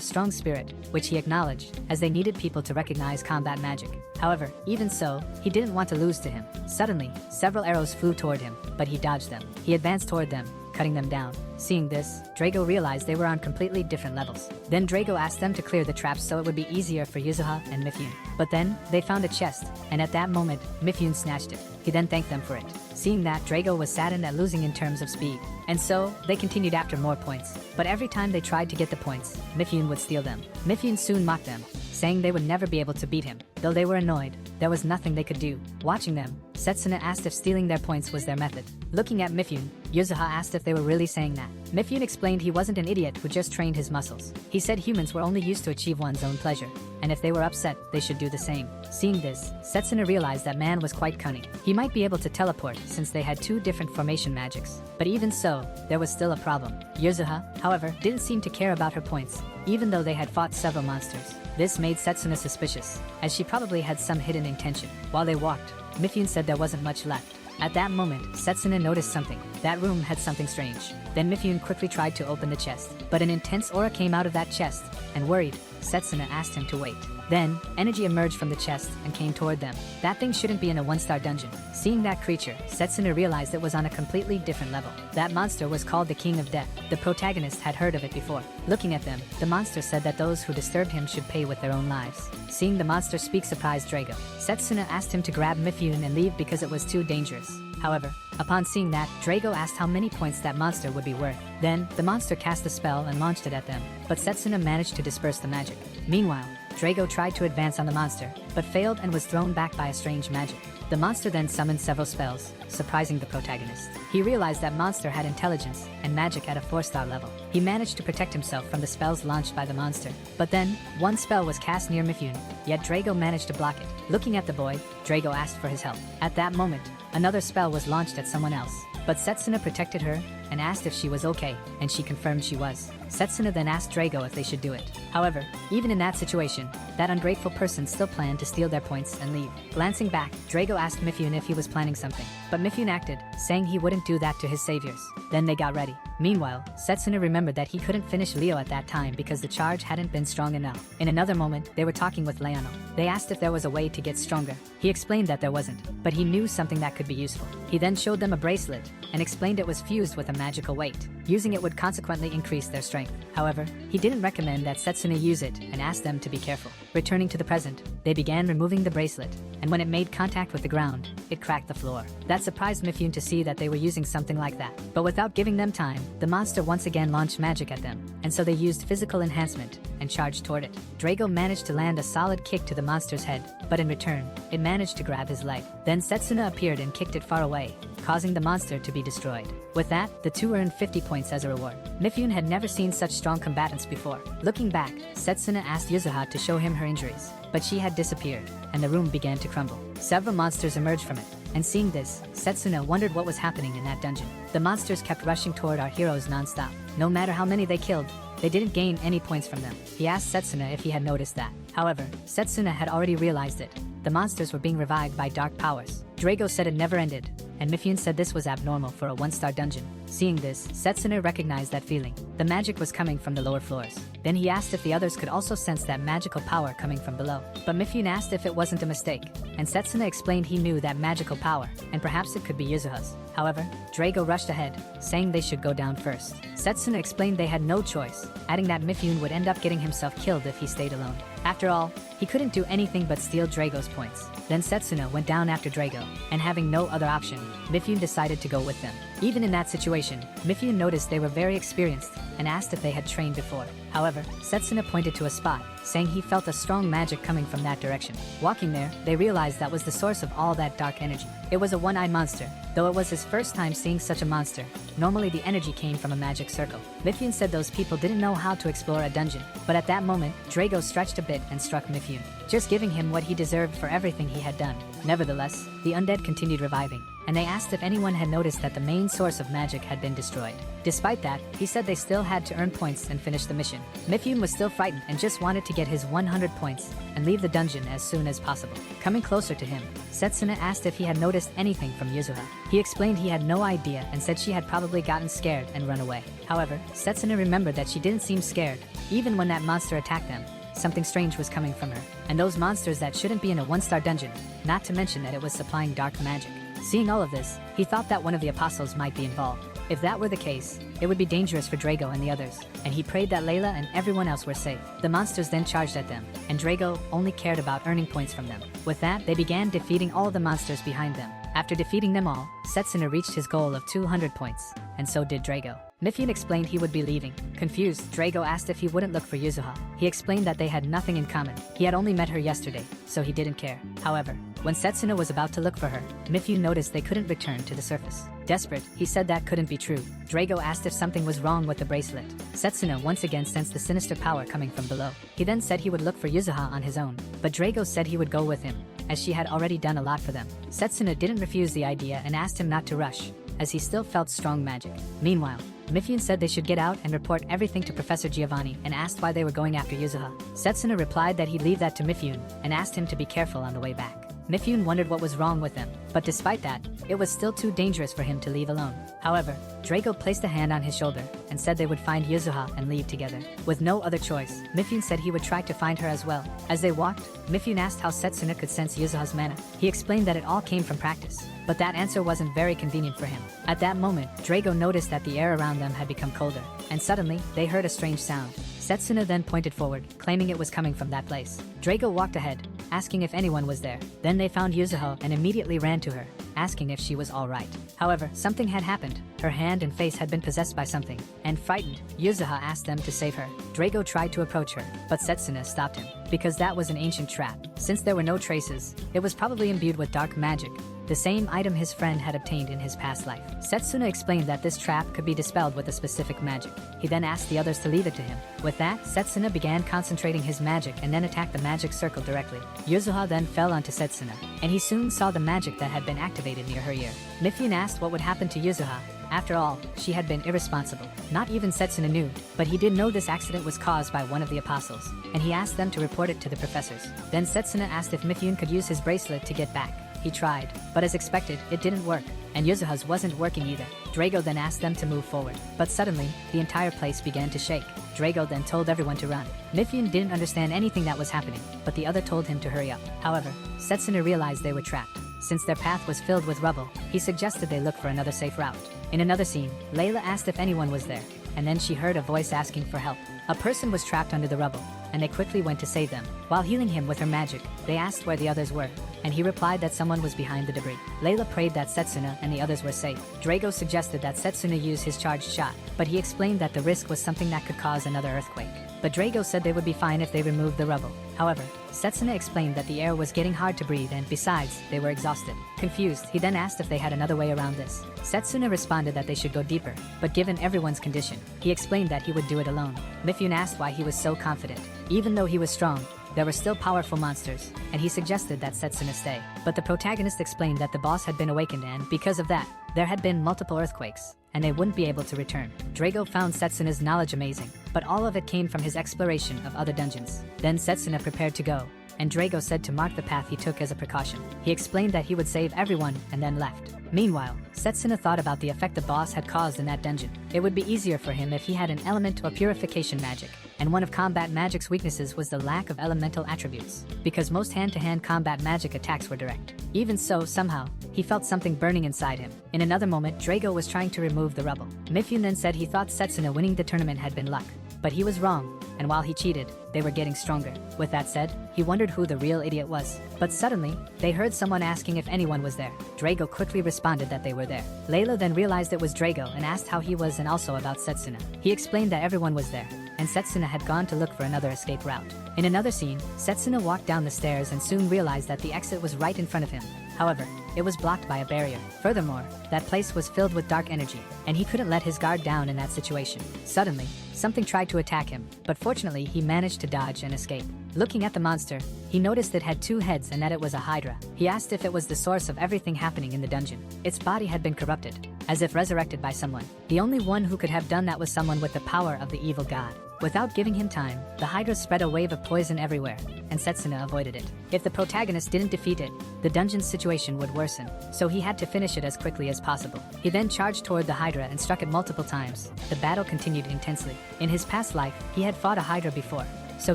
strong spirit, which he acknowledged, as they needed people to recognize combat magic. However, even so, he didn't want to lose to him. Suddenly, several arrows flew toward him, but he dodged them. He advanced toward them, cutting them down. Seeing this, Drago realized they were on completely different levels. Then Drago asked them to clear the traps so it would be easier for Yuzuha and Mifune. But then, they found a chest, and at that moment, Mifune snatched it. He then thanked them for it. Seeing that, Drago was saddened at losing in terms of speed. And so, they continued after more points. But every time they tried to get the points, Mifune would steal them. Mifune soon mocked them, saying they would never be able to beat him. Though they were annoyed, there was nothing they could do. Watching them, Setsuna asked if stealing their points was their method. Looking at Mifune, Yuzuha asked if they were really saying that. Mifune explained he wasn't an idiot who just trained his muscles. He said humans were only used to achieve one's own pleasure, and if they were upset, they should do the same. Seeing this, Setsuna realized that man was quite cunning. He might be able to teleport since they had two different formation magics. But even so, there was still a problem. Yuzuha, however, didn't seem to care about her points, even though they had fought several monsters. This made Setsuna suspicious, as she probably had some hidden intention. While they walked, Mifune said there wasn't much left. At that moment, Setsuna noticed something. That room had something strange. Then Mifune quickly tried to open the chest, but an intense aura came out of that chest, and worried, Setsuna asked him to wait. Then, energy emerged from the chest and came toward them. That thing shouldn't be in a one-star dungeon. Seeing that creature, Setsuna realized it was on a completely different level. That monster was called the King of Death. The protagonist had heard of it before. Looking at them, the monster said that those who disturbed him should pay with their own lives. Seeing the monster speak surprised Drago. Setsuna asked him to grab Mifune and leave because it was too dangerous. However, upon seeing that, Drago asked how many points that monster would be worth. Then, the monster cast a spell and launched it at them, but Setsuna managed to disperse the magic. Meanwhile, Drago tried to advance on the monster, but failed and was thrown back by a strange magic. The monster then summoned several spells, surprising the protagonist. He realized that monster had intelligence and magic at a 4-star level. He managed to protect himself from the spells launched by the monster. But then, one spell was cast near Mifune, yet Drago managed to block it. Looking at the boy, Drago asked for his help. At that moment, another spell was launched at someone else, but Setsuna protected her and asked if she was okay, and she confirmed she was. Setsuna then asked Drago if they should do it. However, even in that situation, that ungrateful person still planned to steal their points and leave. Glancing back, Drago asked Mifune if he was planning something, but Mifune acted, saying he wouldn't do that to his saviors. Then they got ready. Meanwhile, Setsuna remembered that he couldn't finish Leo at that time because the charge hadn't been strong enough. In another moment, they were talking with Leono. They asked if there was a way to get stronger. He explained that there wasn't, but he knew something that could be useful. He then showed them a bracelet and explained it was fused with a magical weight. Using it would consequently increase their strength. However, he didn't recommend that Setsuna use it and asked them to be careful. Returning to the present, they began removing the bracelet, and when it made contact with the ground, it cracked the floor. That surprised Mifune to see that they were using something like that. But without giving them time, the monster once again launched magic at them, and so they used physical enhancement and charged toward it. Drago managed to land a solid kick to the monster's head, but in return, it managed to grab his leg. Then Setsuna appeared and kicked it far away, causing the monster to be destroyed. With that, the two earned 50 points as a reward. Mifune had never seen such strong combatants before. Looking back, Setsuna asked Yuzuha to show him her injuries, but she had disappeared, and the room began to crumble. Several monsters emerged from it, and seeing this, Setsuna wondered what was happening in that dungeon. The monsters kept rushing toward our heroes non-stop. No matter how many they killed, they didn't gain any points from them. He asked Setsuna if he had noticed that. However, Setsuna had already realized it. The monsters were being revived by dark powers. Drago said it never ended, and Mifune said this was abnormal for a 1-star dungeon. Seeing this, Setsuna recognized that feeling. The magic was coming from the lower floors. Then he asked if the others could also sense that magical power coming from below. But Mifune asked if it wasn't a mistake, and Setsuna explained he knew that magical power, and perhaps it could be Yuzuha's. However, Drago rushed ahead, saying they should go down first. Setsuna explained they had no choice, adding that Mifune would end up getting himself killed if he stayed alone. After all, he couldn't do anything but steal Drago's points. Then Setsuna went down after Drago, and having no other option, Mifune decided to go with them. Even in that situation, Mifune noticed they were very experienced, and asked if they had trained before. However, Setsuna pointed to a spot, saying he felt a strong magic coming from that direction. Walking there, they realized that was the source of all that dark energy. It was a one-eyed monster, though it was his first time seeing such a monster. Normally the energy came from a magic circle. Mifune said those people didn't know how to explore a dungeon, but at that moment, Drago stretched a bit and struck Mifune, just giving him what he deserved for everything he had done. Nevertheless, the undead continued reviving, and they asked if anyone had noticed that the main source of magic had been destroyed. Despite that, he said they still had to earn points and finish the mission. Mifune was still frightened and just wanted to get his 100 points and leave the dungeon as soon as possible. Coming closer to him, Setsuna asked if he had noticed anything from Yuzuha. He explained he had no idea and said she had probably gotten scared and run away. However, Setsuna remembered that she didn't seem scared, even when that monster attacked them. Something strange was coming from her, and those monsters that shouldn't be in a 1-star dungeon, not to mention that it was supplying dark magic. Seeing all of this, he thought that one of the apostles might be involved. If that were the case, it would be dangerous for Drago and the others, and he prayed that Layla and everyone else were safe. The monsters then charged at them, and Drago only cared about earning points from them. With that, they began defeating all the monsters behind them. After defeating them all, Setsuna reached his goal of 200 points, and so did Drago. Mifune explained he would be leaving. Confused, Drago asked if he wouldn't look for Yuzuha. He explained that they had nothing in common. He had only met her yesterday, so he didn't care. However, when Setsuna was about to look for her, Mifune noticed they couldn't return to the surface. Desperate, he said that couldn't be true. Drago asked if something was wrong with the bracelet. Setsuna once again sensed the sinister power coming from below. He then said he would look for Yuzuha on his own, but Drago said he would go with him, as she had already done a lot for them. Setsuna didn't refuse the idea and asked him not to rush, as he still felt strong magic. Meanwhile, Mifune said they should get out and report everything to Professor Giovanni and asked why they were going after Yuzuha. Setsuna replied that he'd leave that to Mifune and asked him to be careful on the way back. Mifune wondered what was wrong with them, but despite that, it was still too dangerous for him to leave alone. However, Drago placed a hand on his shoulder and said they would find Yuzuha and leave together. With no other choice, Mifune said he would try to find her as well. As they walked, Mifune asked how Setsuna could sense Yuzuha's mana. He explained that it all came from practice, but that answer wasn't very convenient for him. At that moment, Drago noticed that the air around them had become colder, and suddenly, they heard a strange sound. Setsuna then pointed forward, claiming it was coming from that place. Drago walked ahead, asking if anyone was there. Then they found Yuzuha and immediately ran to her, asking if she was alright. However, something had happened. Her hand and face had been possessed by something, and frightened, Yuzuha asked them to save her. Drago tried to approach her, but Setsuna stopped him, because that was an ancient trap. Since there were no traces, it was probably imbued with dark magic, the same item his friend had obtained in his past life. Setsuna explained that this trap could be dispelled with a specific magic. He then asked the others to leave it to him. With that, Setsuna began concentrating his magic and then attacked the magic circle directly. Yuzuha then fell onto Setsuna, and he soon saw the magic that had been activated near her ear. Mifune asked what would happen to Yuzuha. After all, she had been irresponsible. Not even Setsuna knew, but he did know this accident was caused by one of the apostles, and he asked them to report it to the professors. Then Setsuna asked if Mifune could use his bracelet to get back. He tried, but as expected, it didn't work, and Yuzuha's wasn't working either. Drago then asked them to move forward, but suddenly, the entire place began to shake. Drago then told everyone to run. Mifune didn't understand anything that was happening, but the other told him to hurry up. However, Setsuna realized they were trapped. Since their path was filled with rubble, he suggested they look for another safe route. In another scene, Layla asked if anyone was there, and then she heard a voice asking for help. A person was trapped under the rubble, and they quickly went to save them. While healing him with her magic, they asked where the others were, and he replied that someone was behind the debris. Layla prayed that Setsuna and the others were safe. Drago suggested that Setsuna use his charged shot, but he explained that the risk was something that could cause another earthquake. But Drago said they would be fine if they removed the rubble. However, Setsuna explained that the air was getting hard to breathe and besides, they were exhausted. Confused, he then asked if they had another way around this. Setsuna responded that they should go deeper, but given everyone's condition, he explained that he would do it alone. Mifune asked why he was so confident. Even though he was strong, there were still powerful monsters, and he suggested that Setsuna stay. But the protagonist explained that the boss had been awakened and, because of that, there had been multiple earthquakes, and they wouldn't be able to return. Drago found Setsuna's knowledge amazing, but all of it came from his exploration of other dungeons. Then Setsuna prepared to go, and Drago said to mark the path he took as a precaution. He explained that he would save everyone and then left. Meanwhile, Setsuna thought about the effect the boss had caused in that dungeon. It would be easier for him if he had an element or purification magic, and one of Combat Magic's weaknesses was the lack of elemental attributes, because most hand-to-hand combat magic attacks were direct. Even so, somehow, he felt something burning inside him. In another moment, Drago was trying to remove the rubble. Mifune then said he thought Setsuna winning the tournament had been luck, but he was wrong, and while he cheated, they were getting stronger. With that said, he wondered who the real idiot was. But suddenly, they heard someone asking if anyone was there. Drago quickly responded that they were there. Layla then realized it was Drago and asked how he was and also about Setsuna. He explained that everyone was there, and Setsuna had gone to look for another escape route. In another scene, Setsuna walked down the stairs and soon realized that the exit was right in front of him. However, it was blocked by a barrier. Furthermore, that place was filled with dark energy, and he couldn't let his guard down in that situation. Suddenly, something tried to attack him, but fortunately he managed to dodge and escape. Looking at the monster, he noticed it had 2 heads and that it was a hydra. He asked if it was the source of everything happening in the dungeon. Its body had been corrupted, as if resurrected by someone. The only one who could have done that was someone with the power of the evil god. Without giving him time, the hydra spread a wave of poison everywhere, and Setsuna avoided it. If the protagonist didn't defeat it, the dungeon's situation would worsen, so he had to finish it as quickly as possible. He then charged toward the hydra and struck it multiple times. The battle continued intensely. In his past life, he had fought a hydra before, so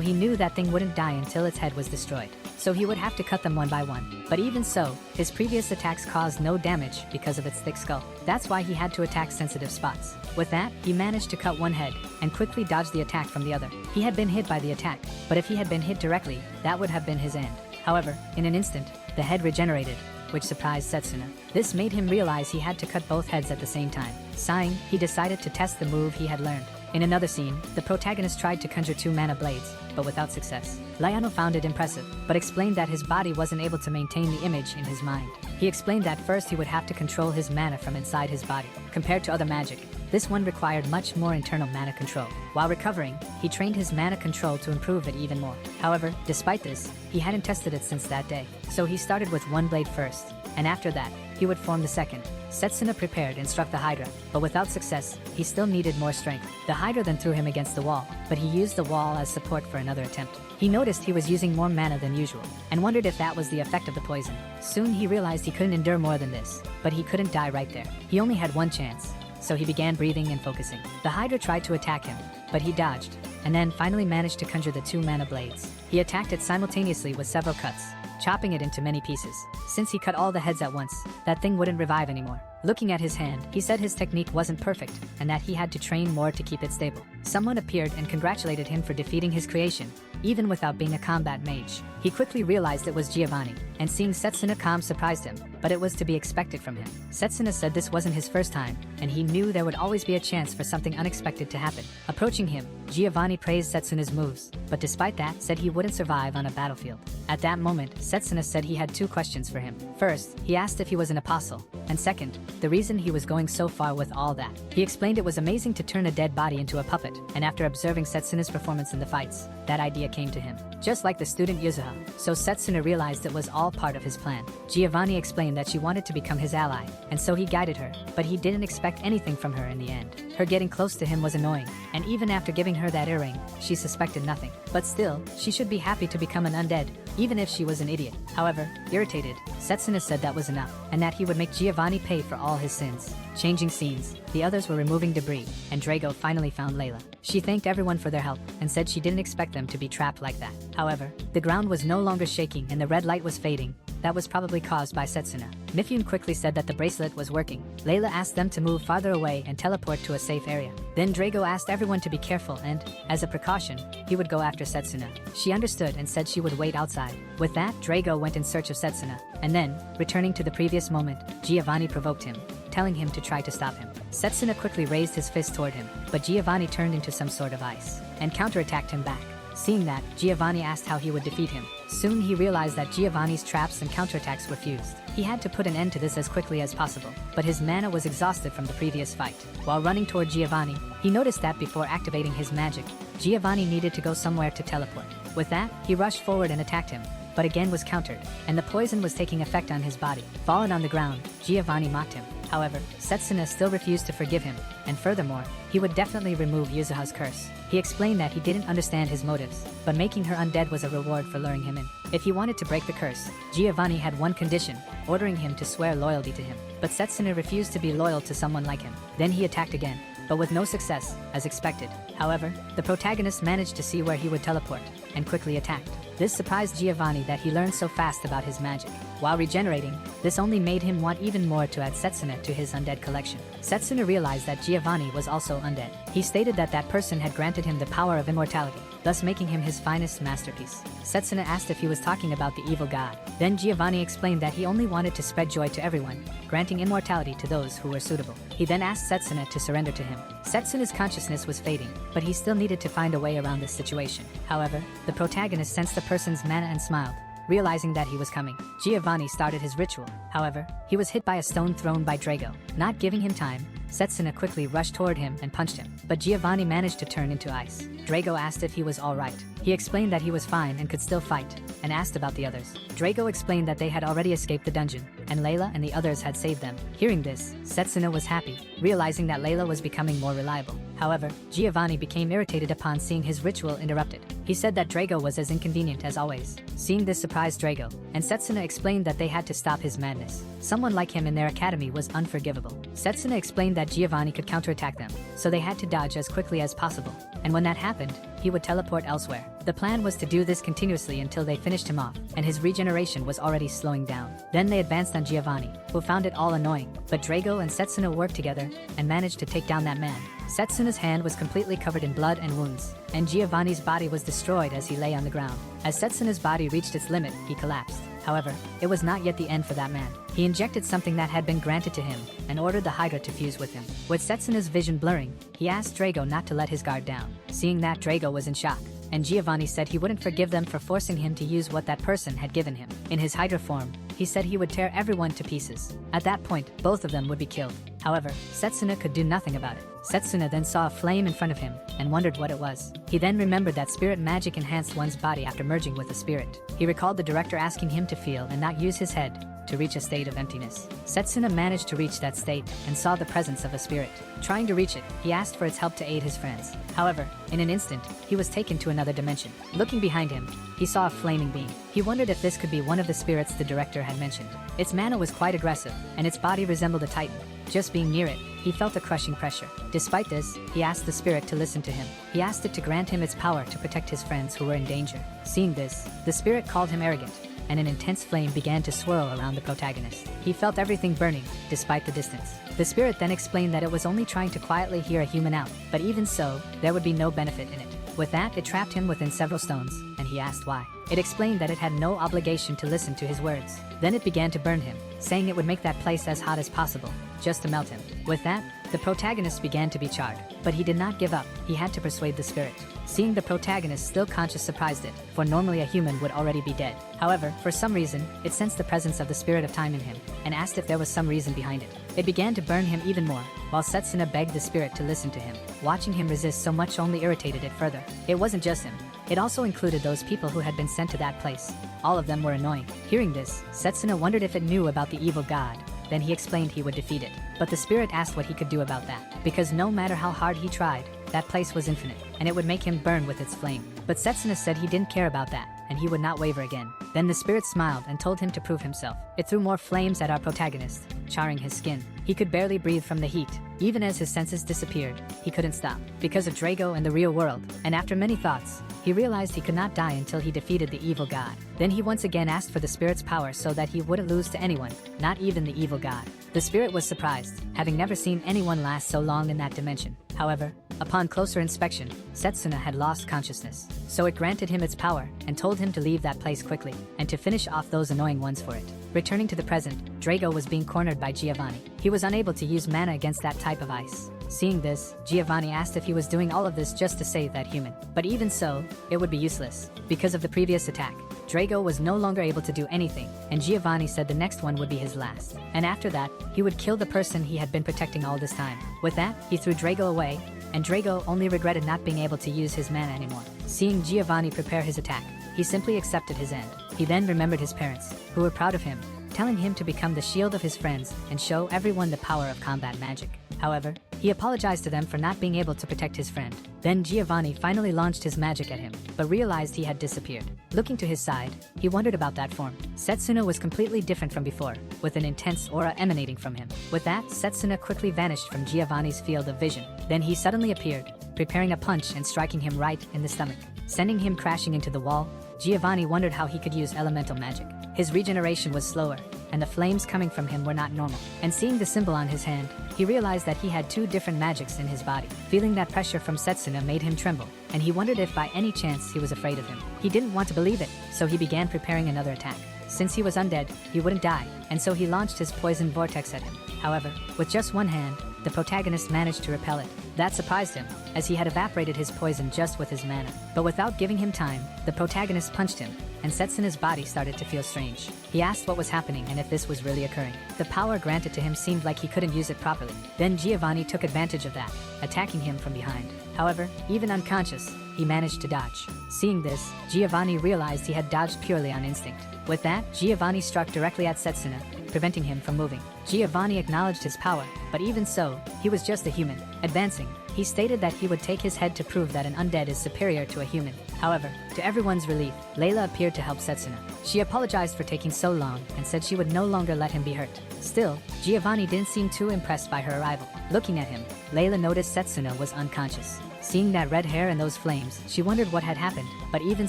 he knew that thing wouldn't die until its head was destroyed. So he would have to cut them one by one. But even so, his previous attacks caused no damage because of its thick skull. That's why he had to attack sensitive spots. With that, he managed to cut one head and quickly dodged the attack from the other. He had been hit by the attack, but if he had been hit directly, that would have been his end. However, in an instant, the head regenerated, which surprised Setsuna. This made him realize he had to cut both heads at the same time. Sighing, he decided to test the move he had learned. In another scene, the protagonist tried to conjure 2 mana blades, but without success. Liano found it impressive, but explained that his body wasn't able to maintain the image in his mind. He explained that first he would have to control his mana from inside his body. Compared to other magic, this one required much more internal mana control. While recovering, he trained his mana control to improve it even more. However, despite this, he hadn't tested it since that day. So he started with 1 blade first, and after that, he would form the second. Setsuna prepared and struck the hydra, but without success, he still needed more strength. The hydra then threw him against the wall, but he used the wall as support for another attempt. He noticed he was using more mana than usual, and wondered if that was the effect of the poison. Soon he realized he couldn't endure more than this, but he couldn't die right there. He only had 1 chance, so he began breathing and focusing. The hydra tried to attack him, but he dodged, and then finally managed to conjure the 2 mana blades. He attacked it simultaneously with several cuts, chopping it into many pieces. Since he cut all the heads at once, that thing wouldn't revive anymore. Looking at his hand, he said his technique wasn't perfect, and that he had to train more to keep it stable. Someone appeared and congratulated him for defeating his creation, even without being a combat mage. He quickly realized it was Giovanni, and seeing Setsuna calm surprised him, but it was to be expected from him. Setsuna said this wasn't his first time, and he knew there would always be a chance for something unexpected to happen. Approaching him, Giovanni praised Setsuna's moves, but despite that, said he wouldn't survive on a battlefield. At that moment, Setsuna said he had 2 questions for him. First, he asked if he was an apostle, and second, the reason he was going so far with all that. He explained it was amazing to turn a dead body into a puppet, and after observing Setsuna's performance in the fights, that idea came to him. Just like the student Yuzuha, so Setsuna realized it was all part of his plan. Giovanni explained that she wanted to become his ally, and so he guided her, but he didn't expect anything from her in the end. Her getting close to him was annoying, and even after giving her that earring, she suspected nothing. But still, she should be happy to become an undead, even if she was an idiot. However, irritated, Setsuna said that was enough, and that he would make Giovanni pay for all his sins. Changing scenes, the others were removing debris, and Drago finally found Layla. She thanked everyone for their help, and said she didn't expect them to be trapped like that. However, the ground was no longer shaking and the red light was fading. That was probably caused by Setsuna. Mifune quickly said that the bracelet was working. Layla asked them to move farther away and teleport to a safe area. Then Drago asked everyone to be careful and, as a precaution, he would go after Setsuna. She understood and said she would wait outside. With that, Drago went in search of Setsuna, and then, returning to the previous moment, Giovanni provoked him, telling him to try to stop him. Setsuna quickly raised his fist toward him, but Giovanni turned into some sort of ice, and counterattacked him back. Seeing that, Giovanni asked how he would defeat him. Soon he realized that Giovanni's traps and counterattacks were fused. He He had to put an end to this as quickly as possible, but his mana was exhausted from the previous fight. While running toward Giovanni, he noticed that before activating his magic, Giovanni needed to go somewhere to teleport. With that, he rushed forward and attacked him, but again was countered, and the poison was taking effect on his body. Fallen on the ground, Giovanni mocked him. However, Setsuna still refused to forgive him, and furthermore, he would definitely remove Yuzuha's curse. He explained that he didn't understand his motives, but making her undead was a reward for luring him in. If he wanted to break the curse, Giovanni had one condition, ordering him to swear loyalty to him. But Setsuna refused to be loyal to someone like him. Then he attacked again, but with no success, as expected. However, the protagonist managed to see where he would teleport, and quickly attacked. This surprised Giovanni that he learned so fast about his magic. While regenerating, this only made him want even more to add Setsuna to his undead collection. Setsuna realized that Giovanni was also undead. He stated that that person had granted him the power of immortality, thus making him his finest masterpiece. Setsuna asked if he was talking about the evil god. Then Giovanni explained that he only wanted to spread joy to everyone, granting immortality to those who were suitable. He then asked Setsuna to surrender to him. Setsuna's consciousness was fading, but he still needed to find a way around this situation. However, the protagonist sensed the person's mana and smiled, realizing that he was coming. Giovanni started his ritual. However, he was hit by a stone thrown by Drago. Not giving him time, Setsuna quickly rushed toward him and punched him, but Giovanni managed to turn into ice. Drago asked if he was alright. He explained that he was fine and could still fight, and asked about the others. Drago explained that they had already escaped the dungeon, and Layla and the others had saved them. Hearing this, Setsuna was happy, realizing that Layla was becoming more reliable. However, Giovanni became irritated upon seeing his ritual interrupted. He said that Drago was as inconvenient as always. Seeing this surprised Drago, and Setsuna explained that they had to stop his madness. Someone like him in their academy was unforgivable. Setsuna explained that Giovanni could counterattack them, so they had to dodge as quickly as possible, and when that happened, he would teleport elsewhere. The plan was to do this continuously until they finished him off, and his regeneration was already slowing down. Then they advanced on Giovanni, who found it all annoying, but Drago and Setsuna worked together, and managed to take down that man. Setsuna's hand was completely covered in blood and wounds, and Giovanni's body was destroyed as he lay on the ground. As Setsuna's body reached its limit, he collapsed. However, it was not yet the end for that man. He injected something that had been granted to him, and ordered the Hydra to fuse with him. With Setsuna's vision blurring, he asked Drago not to let his guard down. Seeing that, Drago was in shock, and Giovanni said he wouldn't forgive them for forcing him to use what that person had given him. In his Hydra form, he said he would tear everyone to pieces. At that point, both of them would be killed. However, Setsuna could do nothing about it. Setsuna then saw a flame in front of him, and wondered what it was. He then remembered that spirit magic enhanced one's body after merging with a spirit. He recalled the director asking him to feel and not use his head, to reach a state of emptiness. Setsuna managed to reach that state, and saw the presence of a spirit. Trying to reach it, he asked for its help to aid his friends. However, in an instant, he was taken to another dimension. Looking behind him, he saw a flaming beam. He wondered if this could be one of the spirits the director had mentioned. Its mana was quite aggressive, and its body resembled a titan. Just being near it, he felt a crushing pressure. Despite this, he asked the spirit to listen to him. He asked it to grant him its power to protect his friends who were in danger. Seeing this, the spirit called him arrogant, and an intense flame began to swirl around the protagonist. He felt everything burning, despite the distance. The spirit then explained that it was only trying to quietly hear a human out, but even so, there would be no benefit in it. With that, it trapped him within several stones, and he asked why. It explained that it had no obligation to listen to his words. Then it began to burn him, saying it would make that place as hot as possible, just to melt him. With that, the protagonist began to be charred, but he did not give up. He had to persuade the spirit. Seeing the protagonist still conscious surprised it, for normally a human would already be dead. However, for some reason, it sensed the presence of the spirit of time in him, and asked if there was some reason behind it. It began to burn him even more, while Setsuna begged the spirit to listen to him. Watching him resist so much only irritated it further. It wasn't just him. It also included those people who had been sent to that place. All of them were annoying. Hearing this, Setsuna wondered if it knew about the evil god. Then he explained he would defeat it. But the spirit asked what he could do about that, because no matter how hard he tried, that place was infinite, and it would make him burn with its flame. But Setsuna said he didn't care about that, and he would not waver again. Then the spirit smiled and told him to prove himself. It threw more flames at our protagonist, charring his skin. He could barely breathe from the heat. Even as his senses disappeared, he couldn't stop, because of Drago and the real world. And after many thoughts, he realized he could not die until he defeated the evil god. Then he once again asked for the spirit's power so that he wouldn't lose to anyone, not even the evil god. The spirit was surprised, having never seen anyone last so long in that dimension. However, upon closer inspection, Setsuna had lost consciousness, so it granted him its power, and told him to leave that place quickly, and to finish off those annoying ones for it. Returning to the present, Drago was being cornered by Giovanni. He was unable to use mana against that type of ice. Seeing this, Giovanni asked if he was doing all of this just to save that human. But even so, it would be useless. Because of the previous attack, Drago was no longer able to do anything, and Giovanni said the next one would be his last. And after that, he would kill the person he had been protecting all this time. With that, he threw Drago away, and Drago only regretted not being able to use his mana anymore. Seeing Giovanni prepare his attack, he simply accepted his end. He then remembered his parents, who were proud of him, telling him to become the shield of his friends and show everyone the power of combat magic. However, he apologized to them for not being able to protect his friend. Then Giovanni finally launched his magic at him, but realized he had disappeared. Looking to his side, he wondered about that form. Setsuna was completely different from before, with an intense aura emanating from him. With that, Setsuna quickly vanished from Giovanni's field of vision. Then he suddenly appeared, preparing a punch and striking him right in the stomach, sending him crashing into the wall. Giovanni wondered how he could use elemental magic. His regeneration was slower, and the flames coming from him were not normal. And seeing the symbol on his hand, he realized that he had two different magics in his body. Feeling that pressure from Setsuna made him tremble, and he wondered if by any chance he was afraid of him. He didn't want to believe it, so he began preparing another attack. Since he was undead, he wouldn't die, and so he launched his poison vortex at him. However, with just one hand, the protagonist managed to repel it. That surprised him, as he had evaporated his poison just with his mana. But without giving him time, the protagonist punched him, and Setsuna's body started to feel strange. He asked what was happening and if this was really occurring. The power granted to him seemed like he couldn't use it properly. Then Giovanni took advantage of that, attacking him from behind. However, even unconscious, he managed to dodge. Seeing this, Giovanni realized he had dodged purely on instinct. With that, Giovanni struck directly at Setsuna, preventing him from moving. Giovanni acknowledged his power, but even so, he was just a human. Advancing, he stated that he would take his head to prove that an undead is superior to a human. However, to everyone's relief, Layla appeared to help Setsuna. She apologized for taking so long and said she would no longer let him be hurt. Still, Giovanni didn't seem too impressed by her arrival. Looking at him, Layla noticed Setsuna was unconscious. Seeing that red hair and those flames, she wondered what had happened, but even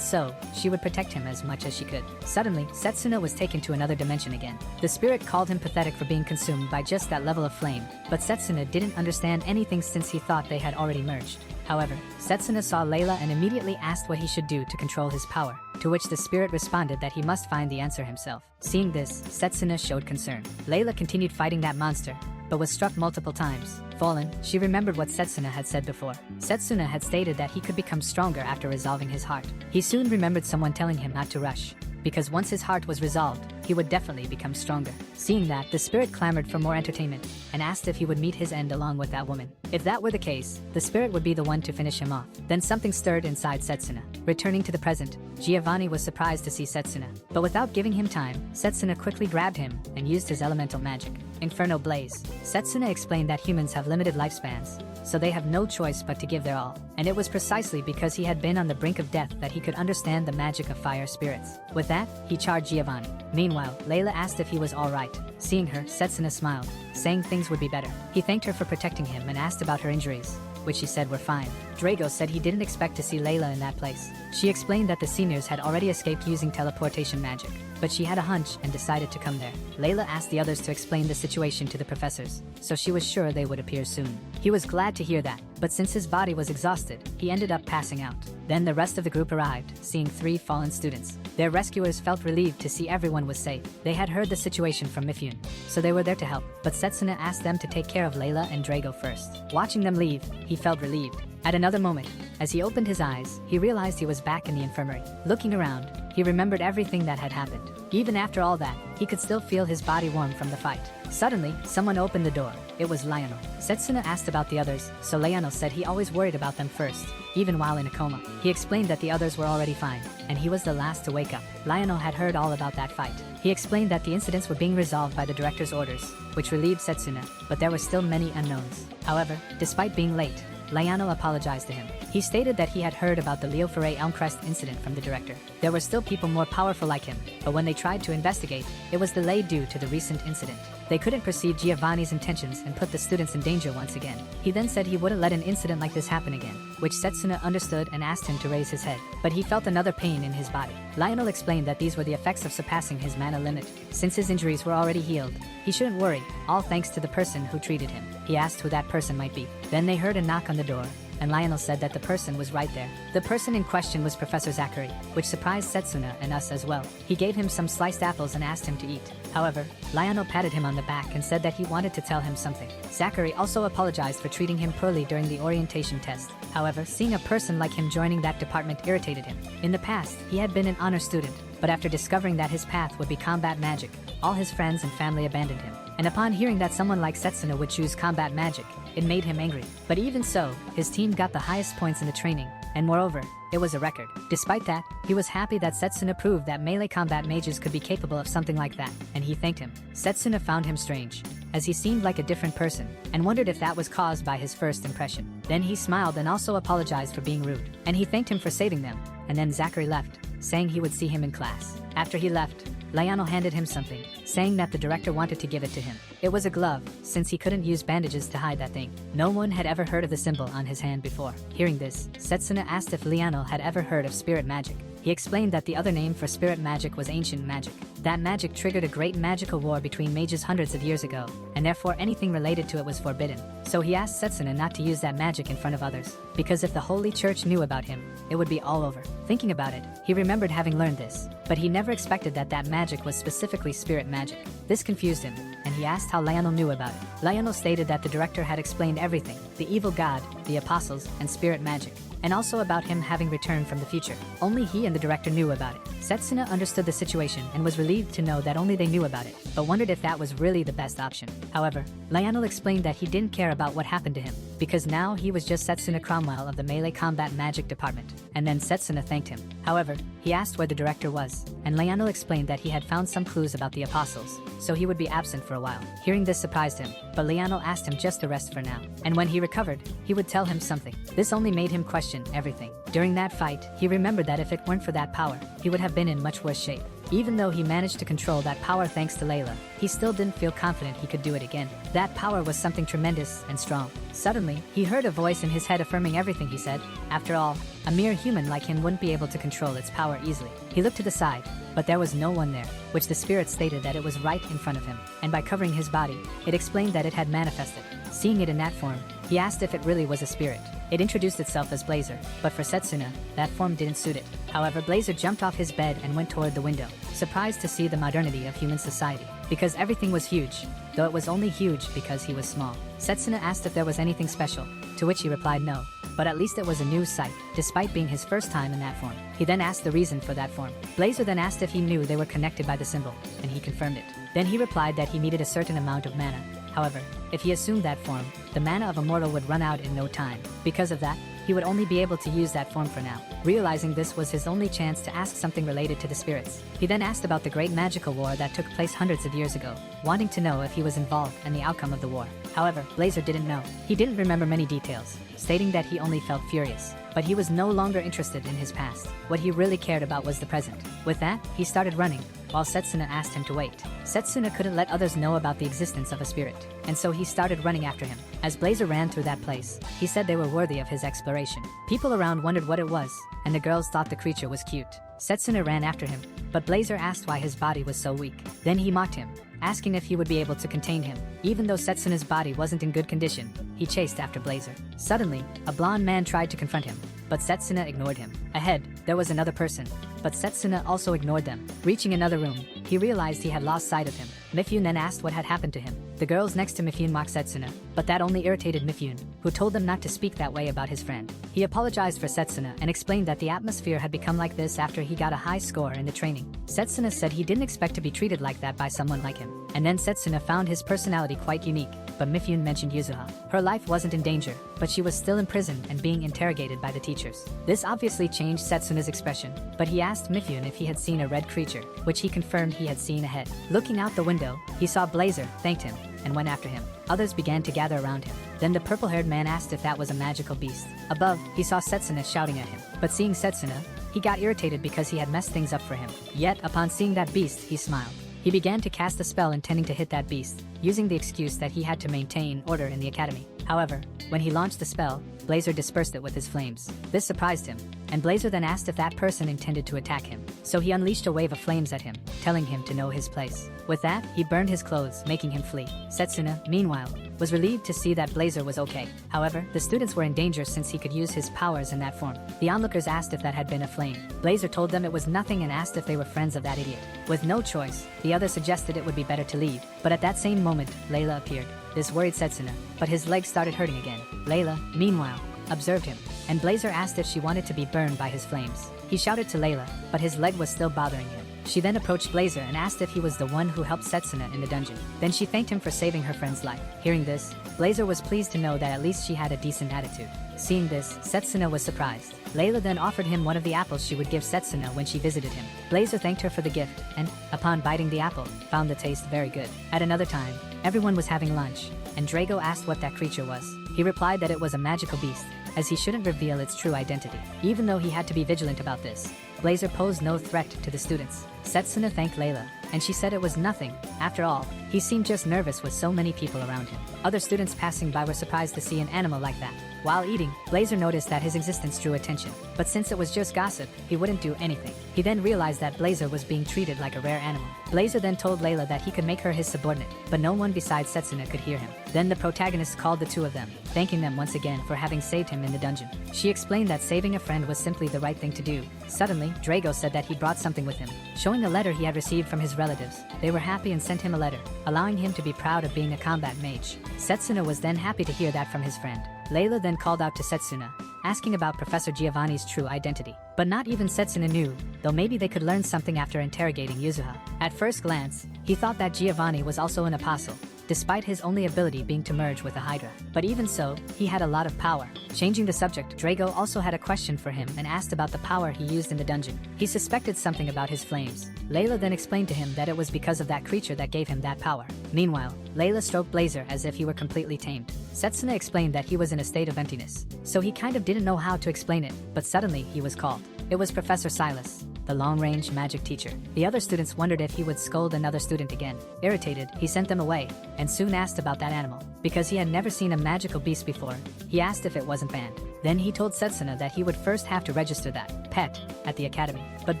so, she would protect him as much as she could. Suddenly, Setsuna was taken to another dimension again. The spirit called him pathetic for being consumed by just that level of flame, but Setsuna didn't understand anything since he thought they had already merged. However, Setsuna saw Layla and immediately asked what he should do to control his power, to which the spirit responded that he must find the answer himself. Seeing this, Setsuna showed concern. Layla continued fighting that monster, but was struck multiple times. Fallen, she remembered what Setsuna had said before. Setsuna had stated that he could become stronger after resolving his heart. He soon remembered someone telling him not to rush, because once his heart was resolved, he would definitely become stronger. Seeing that, the spirit clamored for more entertainment, and asked if he would meet his end along with that woman. If that were the case, the spirit would be the one to finish him off. Then something stirred inside Setsuna. Returning to the present, Giovanni was surprised to see Setsuna, but without giving him time, Setsuna quickly grabbed him and used his elemental magic, Inferno Blaze. Setsuna explained that humans have limited lifespans, so they have no choice but to give their all. And it was precisely because he had been on the brink of death that he could understand the magic of fire spirits. With that, he charged Giovanni. Meanwhile, Layla asked if he was alright. Seeing her, Setsuna smiled, saying things would be better. He thanked her for protecting him and asked about her injuries, which she said were fine. Drago said he didn't expect to see Layla in that place. She explained that the seniors had already escaped using teleportation magic, but she had a hunch and decided to come there. Layla asked the others to explain the situation to the professors, so she was sure they would appear soon. He was glad to hear that, but since his body was exhausted, he ended up passing out. Then the rest of the group arrived, seeing 3 fallen students. Their rescuers felt relieved to see everyone was safe. They had heard the situation from Mifune, so they were there to help, but Setsuna asked them to take care of Layla and Drago first. Watching them leave, he felt relieved. At another moment, as he opened his eyes, he realized he was back in the infirmary. Looking around, he remembered everything that had happened. Even after all that, he could still feel his body warm from the fight. Suddenly, someone opened the door. It was Lionel. Setsuna asked about the others, so Lionel said he always worried about them first, even while in a coma. He explained that the others were already fine, and he was the last to wake up. Lionel had heard all about that fight. He explained that the incidents were being resolved by the director's orders, which relieved Setsuna, but there were still many unknowns. However, despite being late, Lionel apologized to him. He stated that he had heard about the Leo Foray Elmcrest incident from the director. There were still people more powerful like him, but when they tried to investigate, it was delayed due to the recent incident. They couldn't perceive Giovanni's intentions and put the students in danger once again. He then said he wouldn't let an incident like this happen again, which Setsuna understood and asked him to raise his head, but he felt another pain in his body. Lionel explained that these were the effects of surpassing his mana limit. Since his injuries were already healed, he shouldn't worry, all thanks to the person who treated him. He asked who that person might be. Then they heard a knock on the door, and Lionel said that the person was right there. The person in question was Professor Zachary, which surprised Setsuna and us as well. He gave him some sliced apples and asked him to eat. However, Lionel patted him on the back and said that he wanted to tell him something. Zachary also apologized for treating him poorly during the orientation test. However, seeing a person like him joining that department irritated him. In the past, he had been an honor student, but after discovering that his path would be combat magic, all his friends and family abandoned him. And upon hearing that someone like Setsuna would choose combat magic, it made him angry. But even so, his team got the highest points in the training, and moreover, it was a record. Despite that, he was happy that Setsuna proved that melee combat mages could be capable of something like that, and he thanked him. Setsuna found him strange, as he seemed like a different person, and wondered if that was caused by his first impression. Then he smiled and also apologized for being rude, and he thanked him for saving them, and then Zachary left, saying he would see him in class. After he left, Lionel handed him something, saying that the director wanted to give it to him. It was a glove, since he couldn't use bandages to hide that thing. No one had ever heard of the symbol on his hand before. Hearing this, Setsuna asked if Lionel had ever heard of spirit magic. He explained that the other name for spirit magic was ancient magic. That magic triggered a great magical war between mages hundreds of years ago, and therefore anything related to it was forbidden. So he asked Setsuna not to use that magic in front of others, because if the Holy Church knew about him, it would be all over. Thinking about it, he remembered having learned this, but he never expected that that magic was specifically spirit magic. This confused him, and he asked how Lionel knew about it. Lionel stated that the director had explained everything, the evil god, the apostles, and spirit magic, and also about him having returned from the future. Only he and the director knew about it. Setsuna understood the situation and was relieved to know that only they knew about it, but wondered if that was really the best option. However, Lionel explained that he didn't care about what happened to him, because now he was just Setsuna Cromwell of the Melee Combat Magic Department, and then Setsuna thanked him. However, he asked where the director was, and Lionel explained that he had found some clues about the apostles, so he would be absent for a while. Hearing this surprised him, but Lionel asked him just to rest for now, and when he recovered, he would tell him something. This only made him question everything. During that fight, he remembered that if it weren't for that power, he would have been in much worse shape. Even though he managed to control that power thanks to Layla, he still didn't feel confident he could do it again. That power was something tremendous and strong. Suddenly, he heard a voice in his head affirming everything he said. After all, a mere human like him wouldn't be able to control its power easily. He looked to the side, but there was no one there, which the spirit stated that it was right in front of him, and by covering his body, it explained that it had manifested. Seeing it in that form, he asked if it really was a spirit. It introduced itself as Blazer, but for Setsuna, that form didn't suit it. However, Blazer jumped off his bed and went toward the window, surprised to see the modernity of human society, because everything was huge, though it was only huge because he was small. Setsuna asked if there was anything special, to which he replied no, but at least it was a new sight, despite being his first time in that form. He then asked the reason for that form. Blazer then asked if he knew they were connected by the symbol, and he confirmed it. Then he replied that he needed a certain amount of mana. However, if he assumed that form, the mana of immortal would run out in no time. Because of that, he would only be able to use that form for now. Realizing this was his only chance to ask something related to the spirits, he then asked about the great magical war that took place hundreds of years ago, wanting to know if he was involved and the outcome of the war. However, Blazer didn't know. He didn't remember many details, stating that he only felt furious. But he was no longer interested in his past. What he really cared about was the present. With that, he started running, while Setsuna asked him to wait. Setsuna couldn't let others know about the existence of a spirit, and so he started running after him. As Blazer ran through that place, he said they were worthy of his exploration. People around wondered what it was, and the girls thought the creature was cute. Setsuna ran after him, but Blazer asked why his body was so weak. Then he mocked him, asking if he would be able to contain him. Even though Setsuna's body wasn't in good condition, he chased after Blazer. Suddenly, a blonde man tried to confront him, but Setsuna ignored him. Ahead, there was another person, but Setsuna also ignored them. Reaching another room, he realized he had lost sight of him. Mifune then asked what had happened to him. The girls next to Mifune mocked Setsuna, but that only irritated Mifune, who told them not to speak that way about his friend. He apologized for Setsuna and explained that the atmosphere had become like this after he got a high score in the training. Setsuna said he didn't expect to be treated like that by someone like him. And then Setsuna found his personality quite unique, but Mifune mentioned Yuzuha. Her life wasn't in danger, but she was still in prison and being interrogated by the teachers. This obviously changed Setsuna's expression, but he asked Mifune if he had seen a red creature, which he confirmed he had seen ahead. Looking out the window, he saw Blazer, thanked him, and went after him. Others began to gather around him. Then the purple-haired man asked if that was a magical beast. Above, he saw Setsuna shouting at him, but seeing Setsuna, he got irritated because he had messed things up for him. Yet, upon seeing that beast, he smiled. He began to cast a spell intending to hit that beast, using the excuse that he had to maintain order in the academy. However, when he launched the spell, Blazer dispersed it with his flames. This surprised him, and Blazer then asked if that person intended to attack him. So he unleashed a wave of flames at him, telling him to know his place. With that, he burned his clothes, making him flee. Setsuna, meanwhile, was relieved to see that Blazer was okay. However, the students were in danger since he could use his powers in that form. The onlookers asked if that had been a flame. Blazer told them it was nothing and asked if they were friends of that idiot. With no choice, the others suggested it would be better to leave. But at that same moment, Layla appeared. This worried Setsuna, but his legs started hurting again. Layla, meanwhile, observed him, and Blazer asked if she wanted to be burned by his flames. He shouted to Layla, but his leg was still bothering him. She then approached Blazer and asked if he was the one who helped Setsuna in the dungeon. Then she thanked him for saving her friend's life. Hearing this, Blazer was pleased to know that at least she had a decent attitude. Seeing this, Setsuna was surprised. Layla then offered him one of the apples she would give Setsuna when she visited him. Blazer thanked her for the gift and, upon biting the apple, found the taste very good. At another time, everyone was having lunch, and Drago asked what that creature was. He replied that it was a magical beast, as he shouldn't reveal its true identity. Even though he had to be vigilant about this, Blazer posed no threat to the students. Setsuna thanked Layla, and she said it was nothing. After all, he seemed just nervous with so many people around him. Other students passing by were surprised to see an animal like that. While eating, Blazer noticed that his existence drew attention, but since it was just gossip, he wouldn't do anything. He then realized that Blazer was being treated like a rare animal. Blazer then told Layla that he could make her his subordinate, but no one besides Setsuna could hear him. Then the protagonist called the two of them, thanking them once again for having saved him in the dungeon. She explained that saving a friend was simply the right thing to do. Suddenly, Drago said that he brought something with him, showing a letter he had received from his relatives. They were happy and sent him a letter, allowing him to be proud of being a combat mage. Setsuna was then happy to hear that from his friend. Layla then called out to Setsuna, asking about Professor Giovanni's true identity. But not even Setsuna knew, though maybe they could learn something after interrogating Yuzuha. At first glance, he thought that Giovanni was also an apostle, despite his only ability being to merge with a Hydra. But even so, he had a lot of power. Changing the subject, Drago also had a question for him and asked about the power he used in the dungeon. He suspected something about his flames. Layla then explained to him that it was because of that creature that gave him that power. Meanwhile, Layla stroked Blazer as if he were completely tamed. Setsuna explained that he was in a state of emptiness, so he kind of didn't know how to explain it, but suddenly he was called. It was Professor Silas, the long-range magic teacher. The other students wondered if he would scold another student again. Irritated, he sent them away, and soon asked about that animal. Because he had never seen a magical beast before, he asked if it wasn't banned. Then he told Setsuna that he would first have to register that pet at the academy. But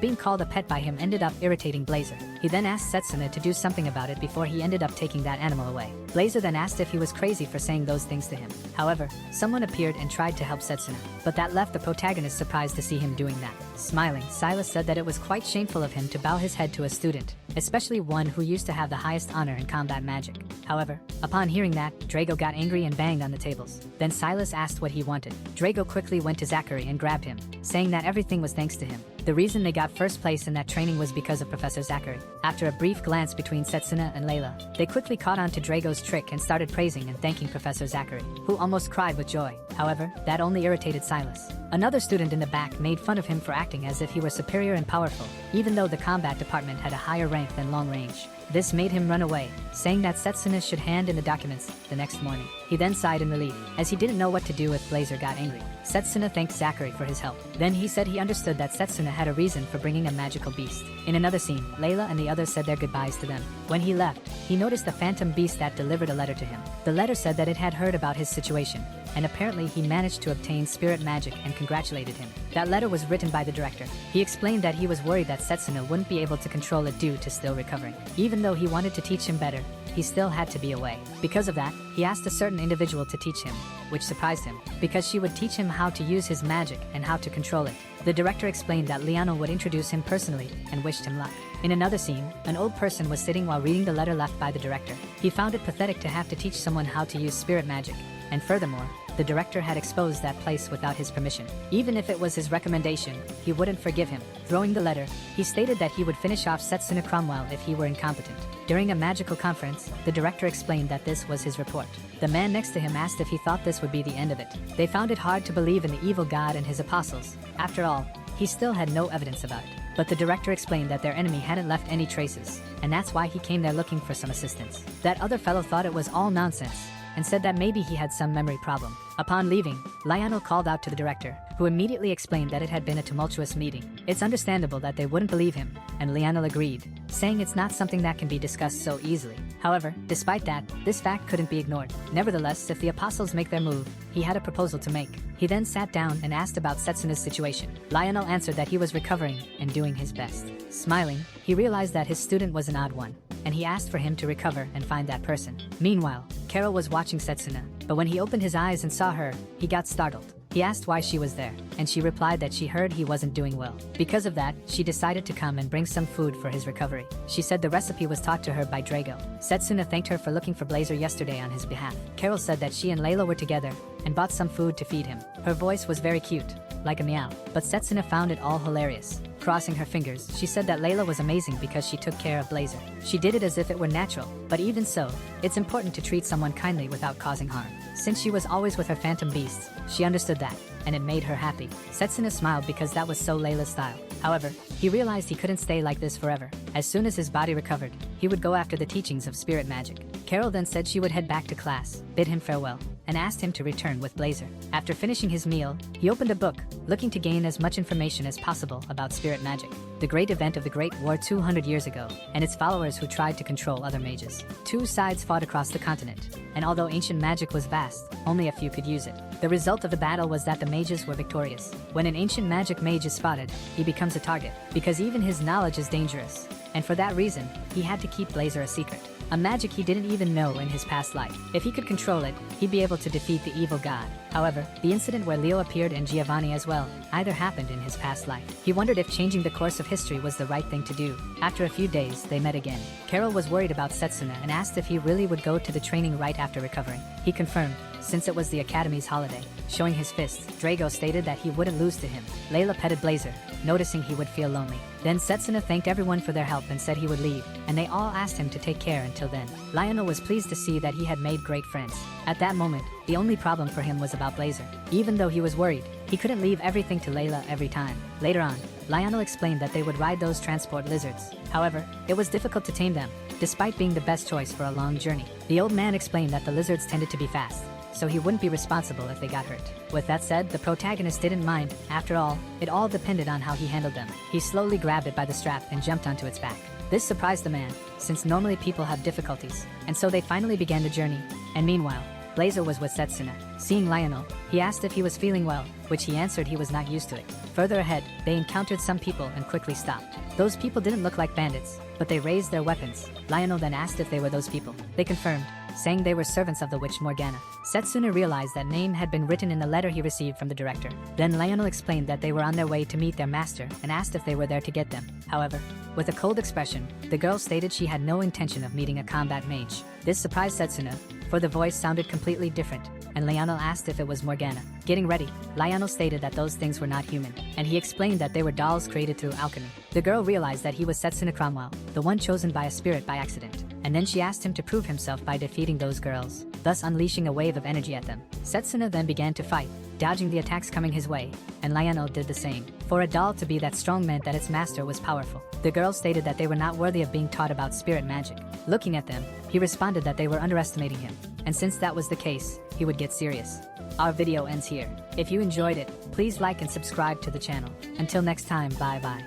being called a pet by him ended up irritating Blazer. He then asked Setsuna to do something about it before he ended up taking that animal away. Blazer then asked if he was crazy for saying those things to him. However, someone appeared and tried to help Setsuna, but that left the protagonist surprised to see him doing that. Smiling, Silas said that it was quite shameful of him to bow his head to a student, especially one who used to have the highest honor in combat magic. However, upon hearing that, Drago got angry and banged on the tables. Then Silas asked what he wanted. Drago quickly went to Zachary and grabbed him, saying that everything was thanks to him. The reason they got first place in that training was because of Professor Zachary. After a brief glance between Setsuna and Layla, they quickly caught on to Drago's trick and started praising and thanking Professor Zachary, who almost cried with joy. However, that only irritated Silas. Another student in the back made fun of him for acting as if he were superior and powerful, even though the combat department had a higher rank than long range. This made him run away, saying that Setsuna should hand in the documents the next morning. He then sighed in relief, as he didn't know what to do if Blazer got angry. Setsuna thanked Zachary for his help. Then he said he understood that Setsuna had a reason for bringing a magical beast. In another scene, Layla and the others said their goodbyes to them. When he left, he noticed the phantom beast that delivered a letter to him. The letter said that it had heard about his situation, and apparently he managed to obtain spirit magic and congratulated him. That letter was written by the director. He explained that he was worried that Setsuna wouldn't be able to control it due to still recovering. Even though he wanted to teach him better, he still had to be away. Because of that, he asked a certain individual to teach him, which surprised him, because she would teach him how to use his magic and how to control it. The director explained that Liano would introduce him personally and wished him luck. In another scene, an old person was sitting while reading the letter left by the director. He found it pathetic to have to teach someone how to use spirit magic, and furthermore, the director had exposed that place without his permission. Even if it was his recommendation, he wouldn't forgive him. Throwing the letter, he stated that he would finish off Setsuna Cromwell if he were incompetent. During a magical conference, the director explained that this was his report. The man next to him asked if he thought this would be the end of it. They found it hard to believe in the evil god and his apostles. After all, he still had no evidence about it. But the director explained that their enemy hadn't left any traces, and that's why he came there looking for some assistance. That other fellow thought it was all nonsense, and said that maybe he had some memory problem. Upon leaving, Lionel called out to the director, who immediately explained that it had been a tumultuous meeting. It's understandable that they wouldn't believe him, and Lionel agreed, saying it's not something that can be discussed so easily. However, despite that, this fact couldn't be ignored. Nevertheless, if the apostles make their move, he had a proposal to make. He then sat down and asked about Setsuna's situation. Lionel answered that he was recovering and doing his best. Smiling, he realized that his student was an odd one, and he asked for him to recover and find that person. Meanwhile, Carol was watching Setsuna, but when he opened his eyes and saw her, he got startled. He asked why she was there, and she replied that she heard he wasn't doing well. Because of that, she decided to come and bring some food for his recovery. She said the recipe was taught to her by Drago. Setsuna thanked her for looking for Blazer yesterday on his behalf. Carol said that she and Layla were together and bought some food to feed him. Her voice was very cute, like a meow, but Setsuna found it all hilarious. Crossing her fingers, she said that Layla was amazing because she took care of Blazer. She did it as if it were natural, but even so, it's important to treat someone kindly without causing harm. Since she was always with her phantom beasts, she understood that, and it made her happy. Setsuna smiled because that was so Layla's style. However, he realized he couldn't stay like this forever. As soon as his body recovered, he would go after the teachings of spirit magic. Carol then said she would head back to class, bid him farewell, and asked him to return with Blazer. After finishing his meal, he opened a book, looking to gain as much information as possible about spirit magic, the great event of the Great War 200 years ago, and its followers who tried to control other mages. Two sides fought across the continent, and although ancient magic was vast, only a few could use it. The result of the battle was that the mages were victorious. When an ancient magic mage is spotted, he becomes a target, because even his knowledge is dangerous, and for that reason, he had to keep Blazer a secret. A magic he didn't even know in his past life. If he could control it, he'd be able to defeat the evil god. However, the incident where Leo appeared and Giovanni as well, either happened in his past life. He wondered if changing the course of history was the right thing to do. After a few days, they met again. Carol was worried about Setsuna and asked if he really would go to the training right after recovering. He confirmed, since it was the Academy's holiday. Showing his fists, Drago stated that he wouldn't lose to him. Layla petted Blazer, noticing he would feel lonely. Then Setsuna thanked everyone for their help and said he would leave, and they all asked him to take care until then. Lionel was pleased to see that he had made great friends. At that moment, the only problem for him was about Blazer. Even though he was worried, he couldn't leave everything to Layla every time. Later on, Lionel explained that they would ride those transport lizards. However, it was difficult to tame them, despite being the best choice for a long journey. The old man explained that the lizards tended to be fast, so he wouldn't be responsible if they got hurt. With that said, the protagonist didn't mind. After all, it all depended on how he handled them. He slowly grabbed it by the strap and jumped onto its back. This surprised the man, since normally people have difficulties, and so they finally began the journey. And meanwhile, Blazer was with Setsuna. Seeing Lionel, he asked if he was feeling well, which he answered he was not used to it. Further ahead, they encountered some people and quickly stopped. Those people didn't look like bandits, but they raised their weapons. Lionel then asked if they were those people. They confirmed, saying they were servants of the witch Morgana. Setsuna realized that name had been written in the letter he received from the director. Then Lionel explained that they were on their way to meet their master and asked if they were there to get them. However, with a cold expression, the girl stated she had no intention of meeting a combat mage. This surprised Setsuna, for the voice sounded completely different, and Lionel asked if it was Morgana. Getting ready, Lionel stated that those things were not human, and he explained that they were dolls created through alchemy. The girl realized that he was Setsuna Cromwell, the one chosen by a spirit by accident, and then she asked him to prove himself by defeating those girls, thus unleashing a wave of energy at them. Setsuna then began to fight, dodging the attacks coming his way, and Lionel did the same. For a doll to be that strong meant that its master was powerful. The girl stated that they were not worthy of being taught about spirit magic. Looking at them, he responded that they were underestimating him, and since that was the case, he would get serious. Our video ends here. If you enjoyed it, please like and subscribe to the channel. Until next time, bye bye.